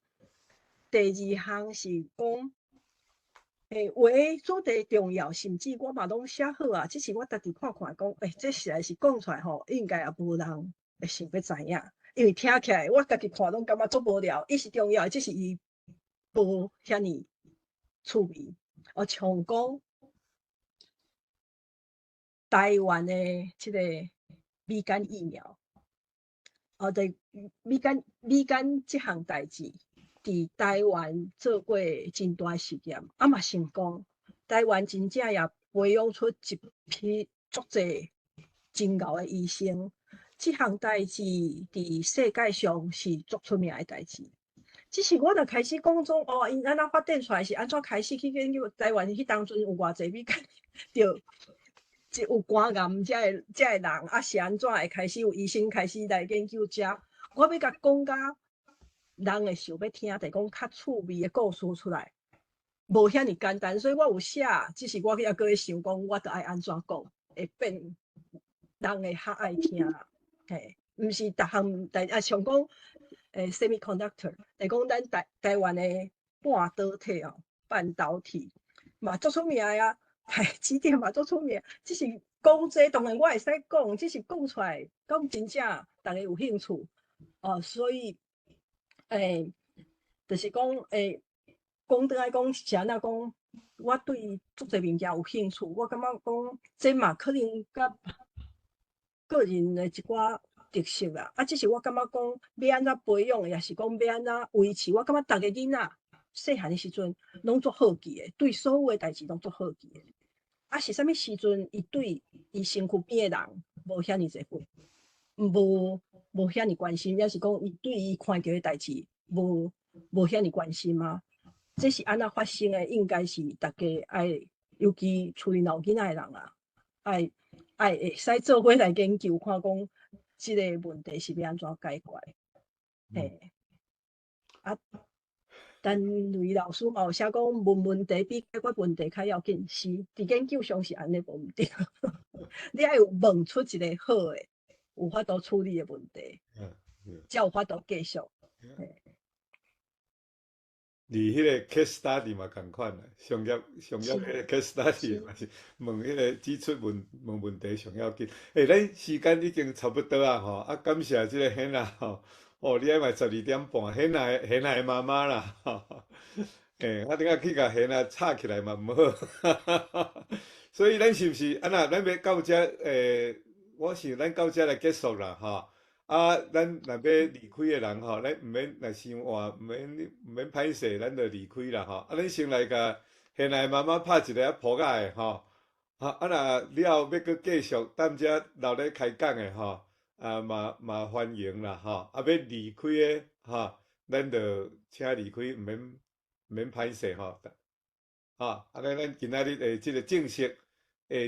第二项是讲，话主题重要，甚至我嘛拢写好啊，只是我家己看讲，这实在是讲出来吼，应该也无人会想要知影，因为听起来我家己看拢感觉足无聊。伊是重要，只是伊无遐尔趣味。像讲台湾的即个米干疫苗，对米干这项代志，伫台湾做过真大实验，嘛成功。台湾真正也培养出一批足侪真牛的医生。这项代志伫世界上是足出名的代志。只是我著开始讲种因安怎发展出来是安怎开始去研究台湾迄当阵有偌济米干着。有肝癌遮个人是安怎会开始有医生开始来研究遮？我要甲讲甲人会想要听，就讲较趣味的故事出来，无遐尔简单。所以我有写，只是我也搁咧想讲，我著爱安怎讲，会变人会较爱听。毋是逐项像讲semiconductor， 来讲咱台湾的半导体嘛足出名啊。台积电嘛，足出名。只是讲这当然我会使讲，只是讲出来，讲真正大家有兴趣所以就是讲讲倒来讲是安怎讲，我对足侪物件有兴趣，我感觉讲这嘛可能甲个人的一寡特色啦。只是我感觉讲要安怎培养，也是讲要安怎维持。我感觉逐个囡仔细汉的时阵拢足好奇的，对所有的代志拢足好奇的。是啥物时阵伊对伊身躯边的人无遐尼侪分，无遐尼关心，也是讲伊对伊看到的代志无遐尼关心吗？这是安怎发生的？应该是大家爱，尤其厝里老囡仔的人啊，爱会使做伙来研究，看讲即个问题是要安怎解决。但雷老师嘛有写讲，问题比解决问题较要紧，是伫研究上是安尼无毋对。你爱有问出一个好诶，有法度处理诶问题，才有法度继续。而迄个 case study 嘛共款啦，商业迄个 case study 嘛是问迄个指出问题上要紧。咱时间已经差不多啊吼，感谢即个hen啊吼，你爱嘛12点半hen的妈妈啦我顶下去甲hen啊吵起来嘛毋好，所以咱是毋是安那？咱要到遮我想咱到遮来结束啦吼。咱若要离开的人吼，咱毋免若伤晚，毋免歹势，咱就离开啦吼。咱先来甲现在妈妈拍一个扑甲的吼。若了后要搁继续，等遮留咧开讲的吼，嘛欢迎啦吼。要离开的吼，咱就请离开，毋免歹势吼。咱今仔日的即个正式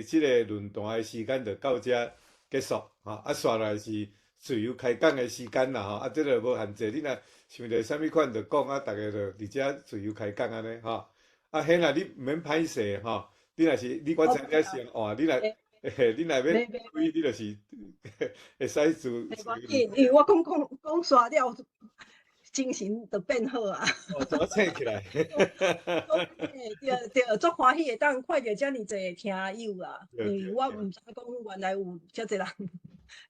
即个论坛的时间就到遮结束煞来是自由开讲的时间啦吼，即个无限制，你若想着啥物款就讲逐个就伫遮自由开讲安尼吼。hen啊，你毋免歹势吼，你若是我知影先换，你若要开，你就是会使自。因为我讲煞了，精神就变好啊。怎么醒起来？对，足欢喜会当看到遮尔侪听友啊，因为我毋知讲原来有遮侪人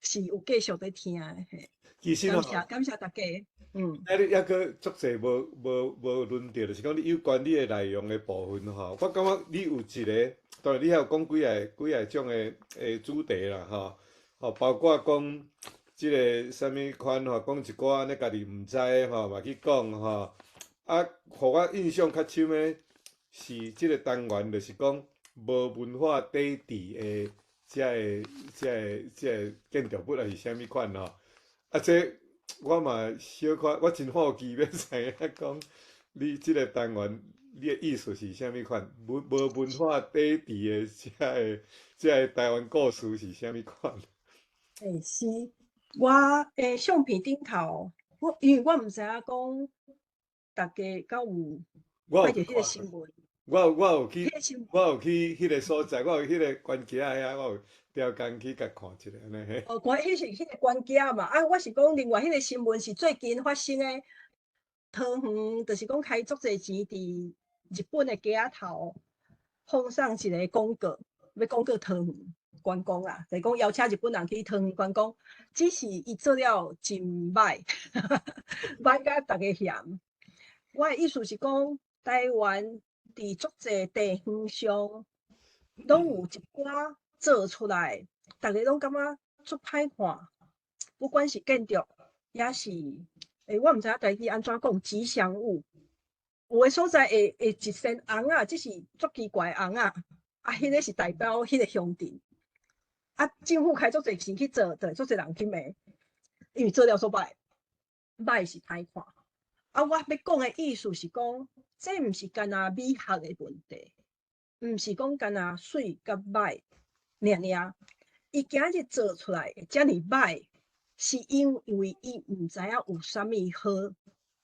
是有继续在听的。其实感谢大家。你还佫足侪无论到，就是讲你有关你的内容的部分吼，我感觉你有一个，当然你还有讲几个种的主题啦吼，包括讲即个啥物款吼，讲一寡安尼家己毋知吼嘛去讲吼，互我印象较深的是即个单元，就是讲无文化底蕴的即个建筑物还是啥物款吼，这我嘛小可，我真好奇要知影讲你即个单元你的意思是啥物款？无文化底蕴的即个台湾故事是啥物款？是。我相片顶头，因为我毋知影讲，大家敢有看着迄个新闻。我有去迄个所在，我有迄个关卡遐，我有调工去甲看一下安尼。看迄个关卡嘛，我是讲另外迄个新闻是最近发生的，桃园就是讲开足侪钱伫日本的街仔头放上一个广告，要广告桃园观光啦，就是讲邀请日本人去桃园观光，只是伊做了真歹，歹甲大家嫌。我的意思是讲，台湾伫足侪地方上，拢有一寡做出来，大家拢感觉足歹看，不管是建筑，也是我毋知影台语安怎讲吉祥物，有的所在会一身红啊，这是足奇怪红啊，迄个是代表迄个乡镇。政府开足侪钱去做，就足侪人去骂，因为做了所歹是歹看。我要讲的意思是讲，这毋是干那美学的问题，毋是讲干那水甲歹尔。伊今日做出来遮尔歹，是因为伊毋知影有啥物好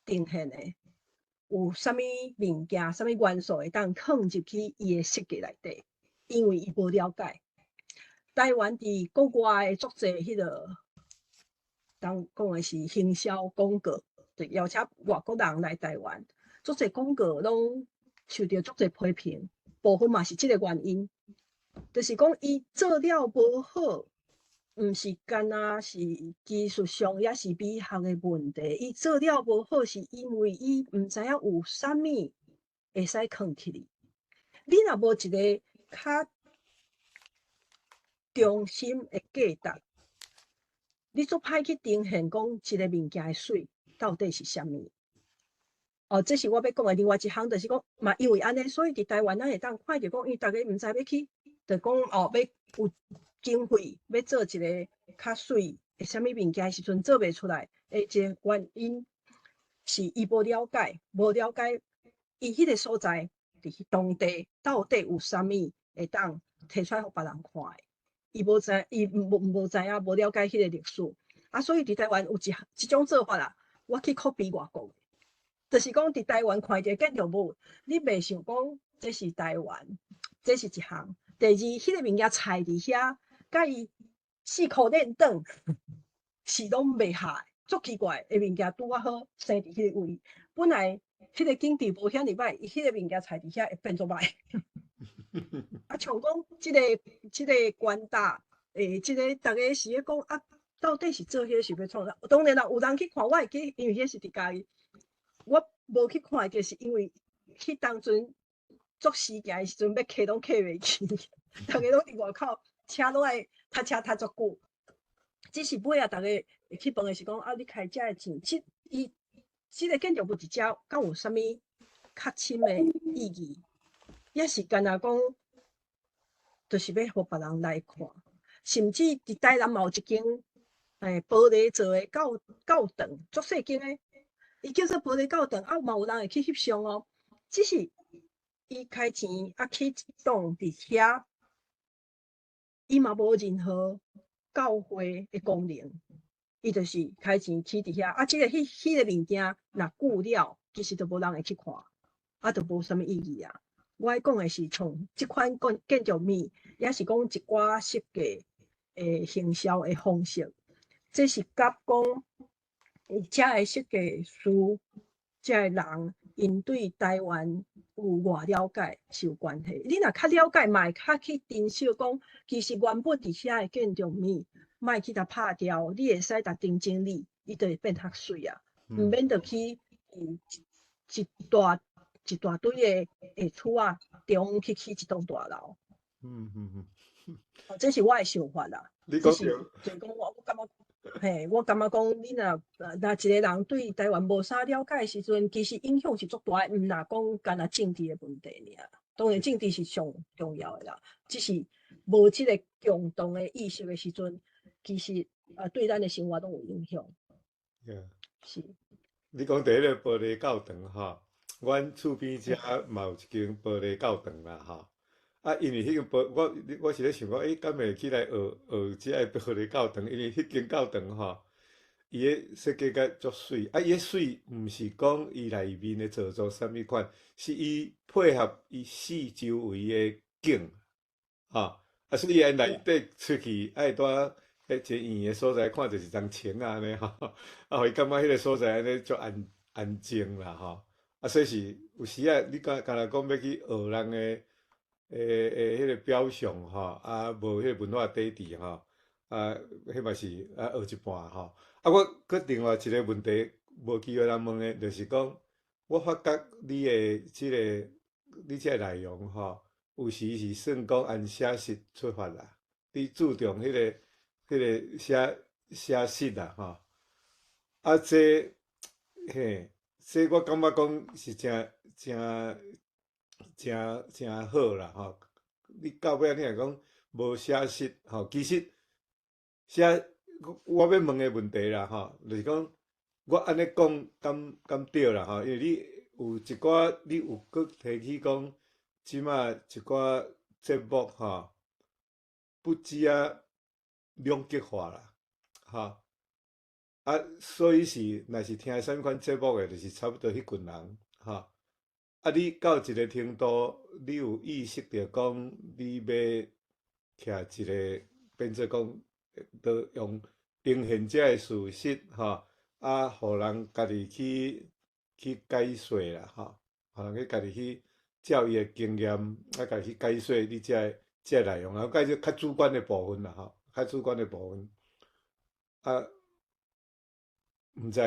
呈现的，有啥物物件、啥物元素会当放入去伊的设计内底，因为伊无了解。台湾伫国外的足侪迄个，当讲的是行销广告，就邀请外国人来台湾，足侪广告拢受到足侪批评，部分嘛是即个原因，就是讲伊做了无好，毋是干那是技术上也是美学的问题，伊做了无好是因为伊毋知影有啥物会使藏起哩。你若无一个较中心的价值，你做歹去呈现讲一个物件的水到底是啥物？哦，这是我要讲的另外一项，就是讲嘛，因为安尼，所以伫台湾咱会当看着讲，因为大家毋知要去，就讲哦，要有经费要做一个较水的啥物物件时阵做袂出来，一个原因是伊无了解，伊迄个所在伫当地到底有啥物会当摕出来互别人看的，伊无知影，无了解迄个历史，啊，所以伫台湾有一种做法啦，我去 copy 外国。就是讲，伫台湾看一个建筑物，你袂想讲这是台湾，这是一项。第二，迄个物件菜伫遐，甲伊4箍练凳是拢袂合，足奇怪的物件拄啊好生伫迄个位。本来迄个景致无遐尼歹，伊迄个物件菜伫遐会变做歹。啊，像讲即个官大，即个大家是咧讲啊，到底是做迄个是要创啥？当然啦，有人去看，我会去，因为迄是伫家己。我无去看，就是因为迄当阵做时行的时阵，要客拢客袂起，大家拢伫外口，车拢爱踏车踏足久。只是尾啊，大家去问的是讲啊，你开遮的钱，即个建筑物一遮，敢有啥物较深的意义？也是干那讲，就是要互别人来看，甚至伫台南嘛有一间玻璃做的教堂，足细间的。伊叫做玻璃教堂，啊，嘛有人会去翕相哦。只是伊开钱啊去一栋伫遐，伊嘛无任何教会的功能，伊就是开钱去伫遐。啊，即个迄个物件若久了，其实都无人会去看，啊，都无啥物意义啊。我爱讲的是从即款建筑物，也是讲一寡设计的行销的方式，这是甲讲。遮个设计师，遮个人，因对台湾有偌了解是有关系。你若较了解，嘛会较去珍惜讲，其实原本伫遐个建筑物，莫去甲拍掉，你会使甲重整理，伊就会变较水啊。毋免着去一大堆的厝啊，中去起一栋大楼。这是我的想法啦。你讲就是讲我感觉。嘿，我感觉讲，你若一个人对台湾无啥了解的时阵，其实影响是足大的，毋若讲干那政治的问题尔。当然，政治是上重要的啦，只是无即个共同的意识的时阵，其实对咱的生活拢有影响。是。你讲第一个玻璃教堂吼，阮厝边遮嘛有一间玻璃教堂啦吼。啊，因为迄间我是咧想讲，敢会起来学遮个玻璃教堂？因为迄间教堂吼，伊个设计甲足水，啊，伊个水毋是讲伊内面的造作啥物款，是伊配合伊四周围的景，吼，啊，所以伊内底出去爱带一个圆的所在，看就是张墙啊安尼吼，啊，互伊感觉迄个所在安尼足安静啦吼，啊，所以是有时啊，你敢若讲要去学人的。迄个表象吼，啊，无迄个文化底蕴吼，啊，迄嘛是学一半吼。啊，我佮另外一个问题无机会人问的，就是讲，我发觉你的你这个内容吼，有时是算讲按写实出发啦，你注重迄个写实啦吼。啊，这我感觉讲是真好啦吼！你到尾你若讲无写实吼，其实我要问的问题啦吼，就是讲我安尼讲敢对啦吼，因为你有一寡你有搁提起讲，即马一寡节目吼，不止啊两极化啦，吼啊，所以是若是听啥物款节目的，就是差不多迄群人吼。啊，你到一个程度，你有意识着讲，你要徛一个变做讲，要用呈现遮个事实吼，啊，互人家己去解说啦吼，互人去家己去照伊个经验，啊，家己去解说你遮个这内容啊，介较主观的部分啦吼，较主观的部分啊，毋知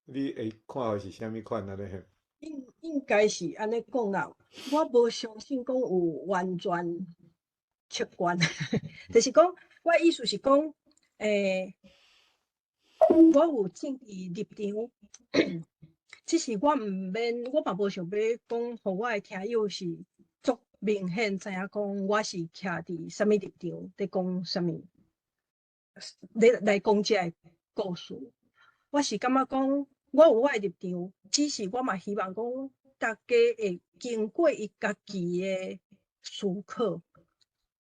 你会看法是啥物款安尼嘿？应该是安尼讲啦，我无相信讲有完全客观，就是讲，我意思是讲，我有政治立场，只是我毋免，我嘛无想要讲，互我的听友是足明显知影讲我是徛伫啥物立场，咧讲啥物，来讲这个故事。我是感觉讲，我有我的立场，只是我嘛希望讲，大家会经过伊家己的思考，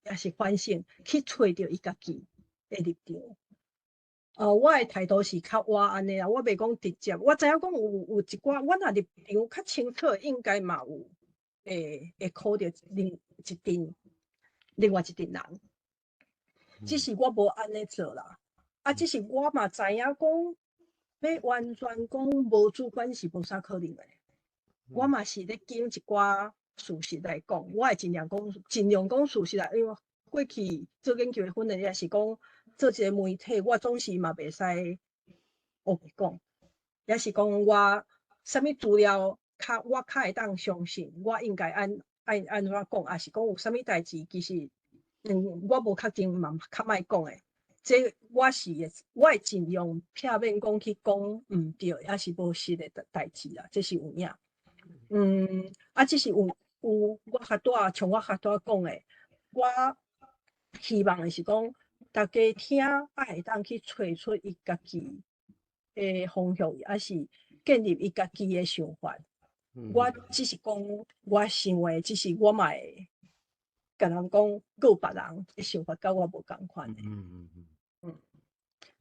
也是反省，去找着伊家己的立场。我的态度是较活安尼啦，我袂讲直接。我知影讲有一寡，我若立场较清楚，应该嘛有会考着另外一阵人。只是我无安尼做啦，只是我嘛知影讲，要完全讲无主观是无啥可能的。我嘛是咧经一寡事实来讲，我会尽量讲事实啦，因为过去做研究的训练也是讲。做一个媒体，我总是嘛袂使胡白讲，也是讲我啥物资料我较会当相信，我应该安怎讲，也是讲有啥物代志，其实我无确定嘛，较莫讲诶。这我会尽量避免讲去讲毋对，也是无实的代志啦，这是有影。只是有我较大，像我较大讲诶，我希望的是讲。大家听，会当去找出伊家己的方向，也是建立伊家己的想法。我只是讲我想的，只是我嘛会甲人讲，有别人的想法甲我无共款的。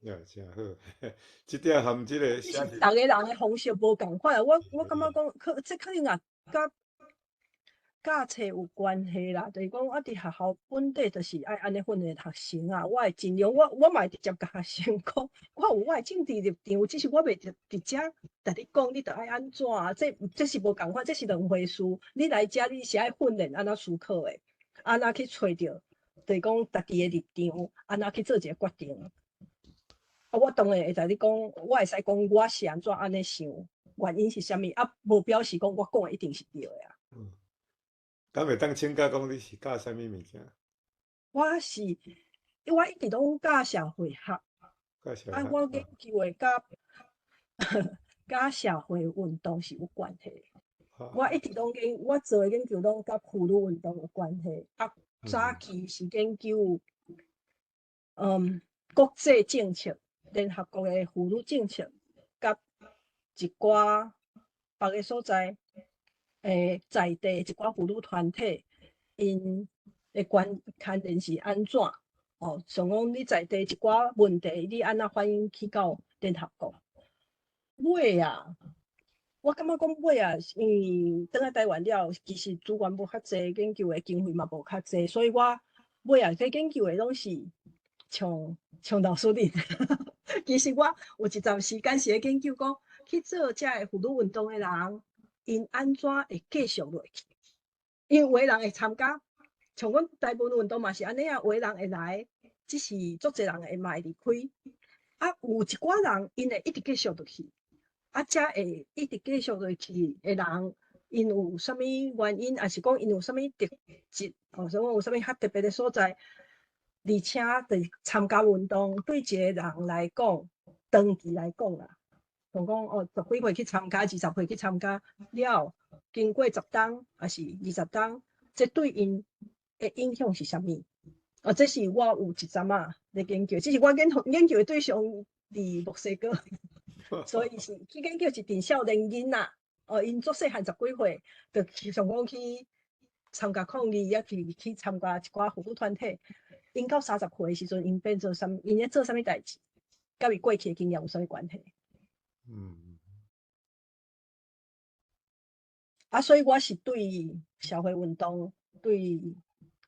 真好，即点含即个。只是逐个人的方式无共款。我感觉讲，这肯定也甲教册有关系啦，就是讲我伫学校本地就是爱安尼训练学生啊，我会尽量，我嘛会直接甲学生讲，我有我的政治立场，只是我袂直接甲你讲，你着爱安怎啊？这是无共款，这是两回事。你来遮你是爱训练安怎思考的，安怎去找着，就是讲家己的立场，安怎去做一个决定。我当然会甲你讲，我会使讲我是安怎安尼想，原因是啥物，无表示讲我讲的一定是对的啊。敢会当请教讲你是教啥物物件？我一直拢教社会学，我研究的甲社会运动是有关系。我一直拢我做的研究拢甲妇女运动有关系。早期是研究国际政策，联合国的妇女政策，甲一寡别个所在。在地一寡妇女团体，因的看电是安怎？像讲你在地一寡问题，你安怎反映去到联合国？尾啊，我感觉讲尾啊，因为转来台湾了，其实资源无较济，研究的经费嘛无较济，所以我尾啊，去研究的拢是像老师恁。其实我有一段时间是咧研究讲去做遮个妇女运动的人。因安怎会继续落去？因为有的人会参加，像阮大部分运动嘛是安尼啊，有的人会来，只是足侪人会嘛会离开。有一寡人因会一直继续落去，才会一直继续落去的人，因有啥物原因，还是讲因有啥物特质，像讲有啥物较特别的所在，而且对参加运动对一个人来讲，长期来讲啦。像讲10几岁去参加，20岁去参加了，经过10冬还是20冬，这对因的影响是啥物？这是我有一阵啊咧研究，只是我研究的对象伫墨西哥，所以是去研究一阵少年囡仔，因足细汉10几岁，就像讲去参加抗议，也去参加一寡妇女团体，因到30岁的时阵，因变做啥物？因咧做啥物代志？甲伊过去的经验有啥物关系？所以我是对社会运动，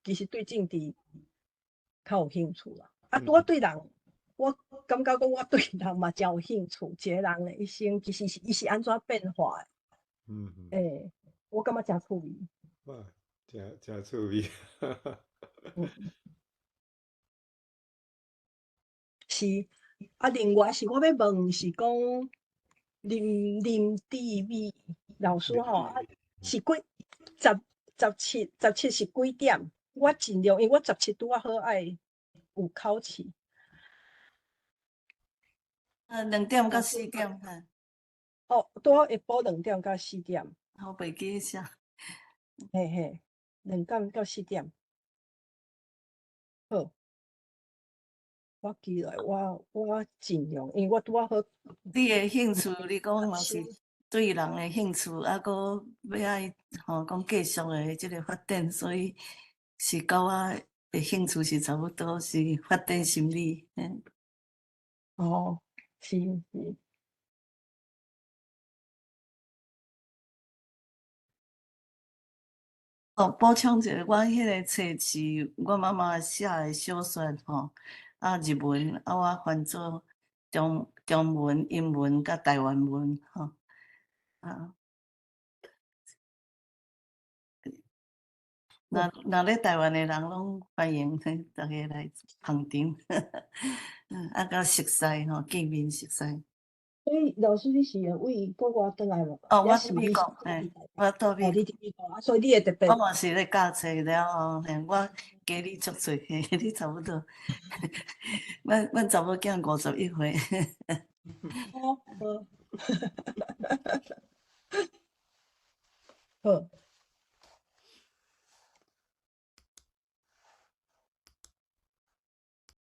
其实对政治较有兴趣啦。我对人，我感觉讲我对人嘛真有兴趣。一个人的一生，其实伊是安怎变化的？我感觉真趣味。哇，真趣味。嗯，是。啊，另外是我要问是讲林地美老师吼，啊是几17是几点？我尽量，因为我17拄啊好爱有考试。2点到老师， 4点哈，哦，拄好下晡2点到4点，我袂记啥。嘿嘿，2点到4点。好，我记来，我尽量，因为我拄啊好你的兴趣，你讲读嘛是书。对人的兴趣，啊，搁要爱吼讲继续的即个发展，所以是甲我的兴趣是差不多，是发展心理。哦，是是。哦，补充一下，我迄个册是我妈妈写的小说吼，啊日文，啊我翻做中文、英文甲台湾文吼，啊，若咧台湾的人拢欢迎大家来捧场，啊甲熟悉吼，见面熟悉。所以老师你是为国外倒来无？哦，我也是你是伫美国，住伫台北？我住哦，美国，你伫美国啊，所以你会特别。我嘛是咧教册了后，我加你足侪，你差不多，阮查某囝51岁。哦，好，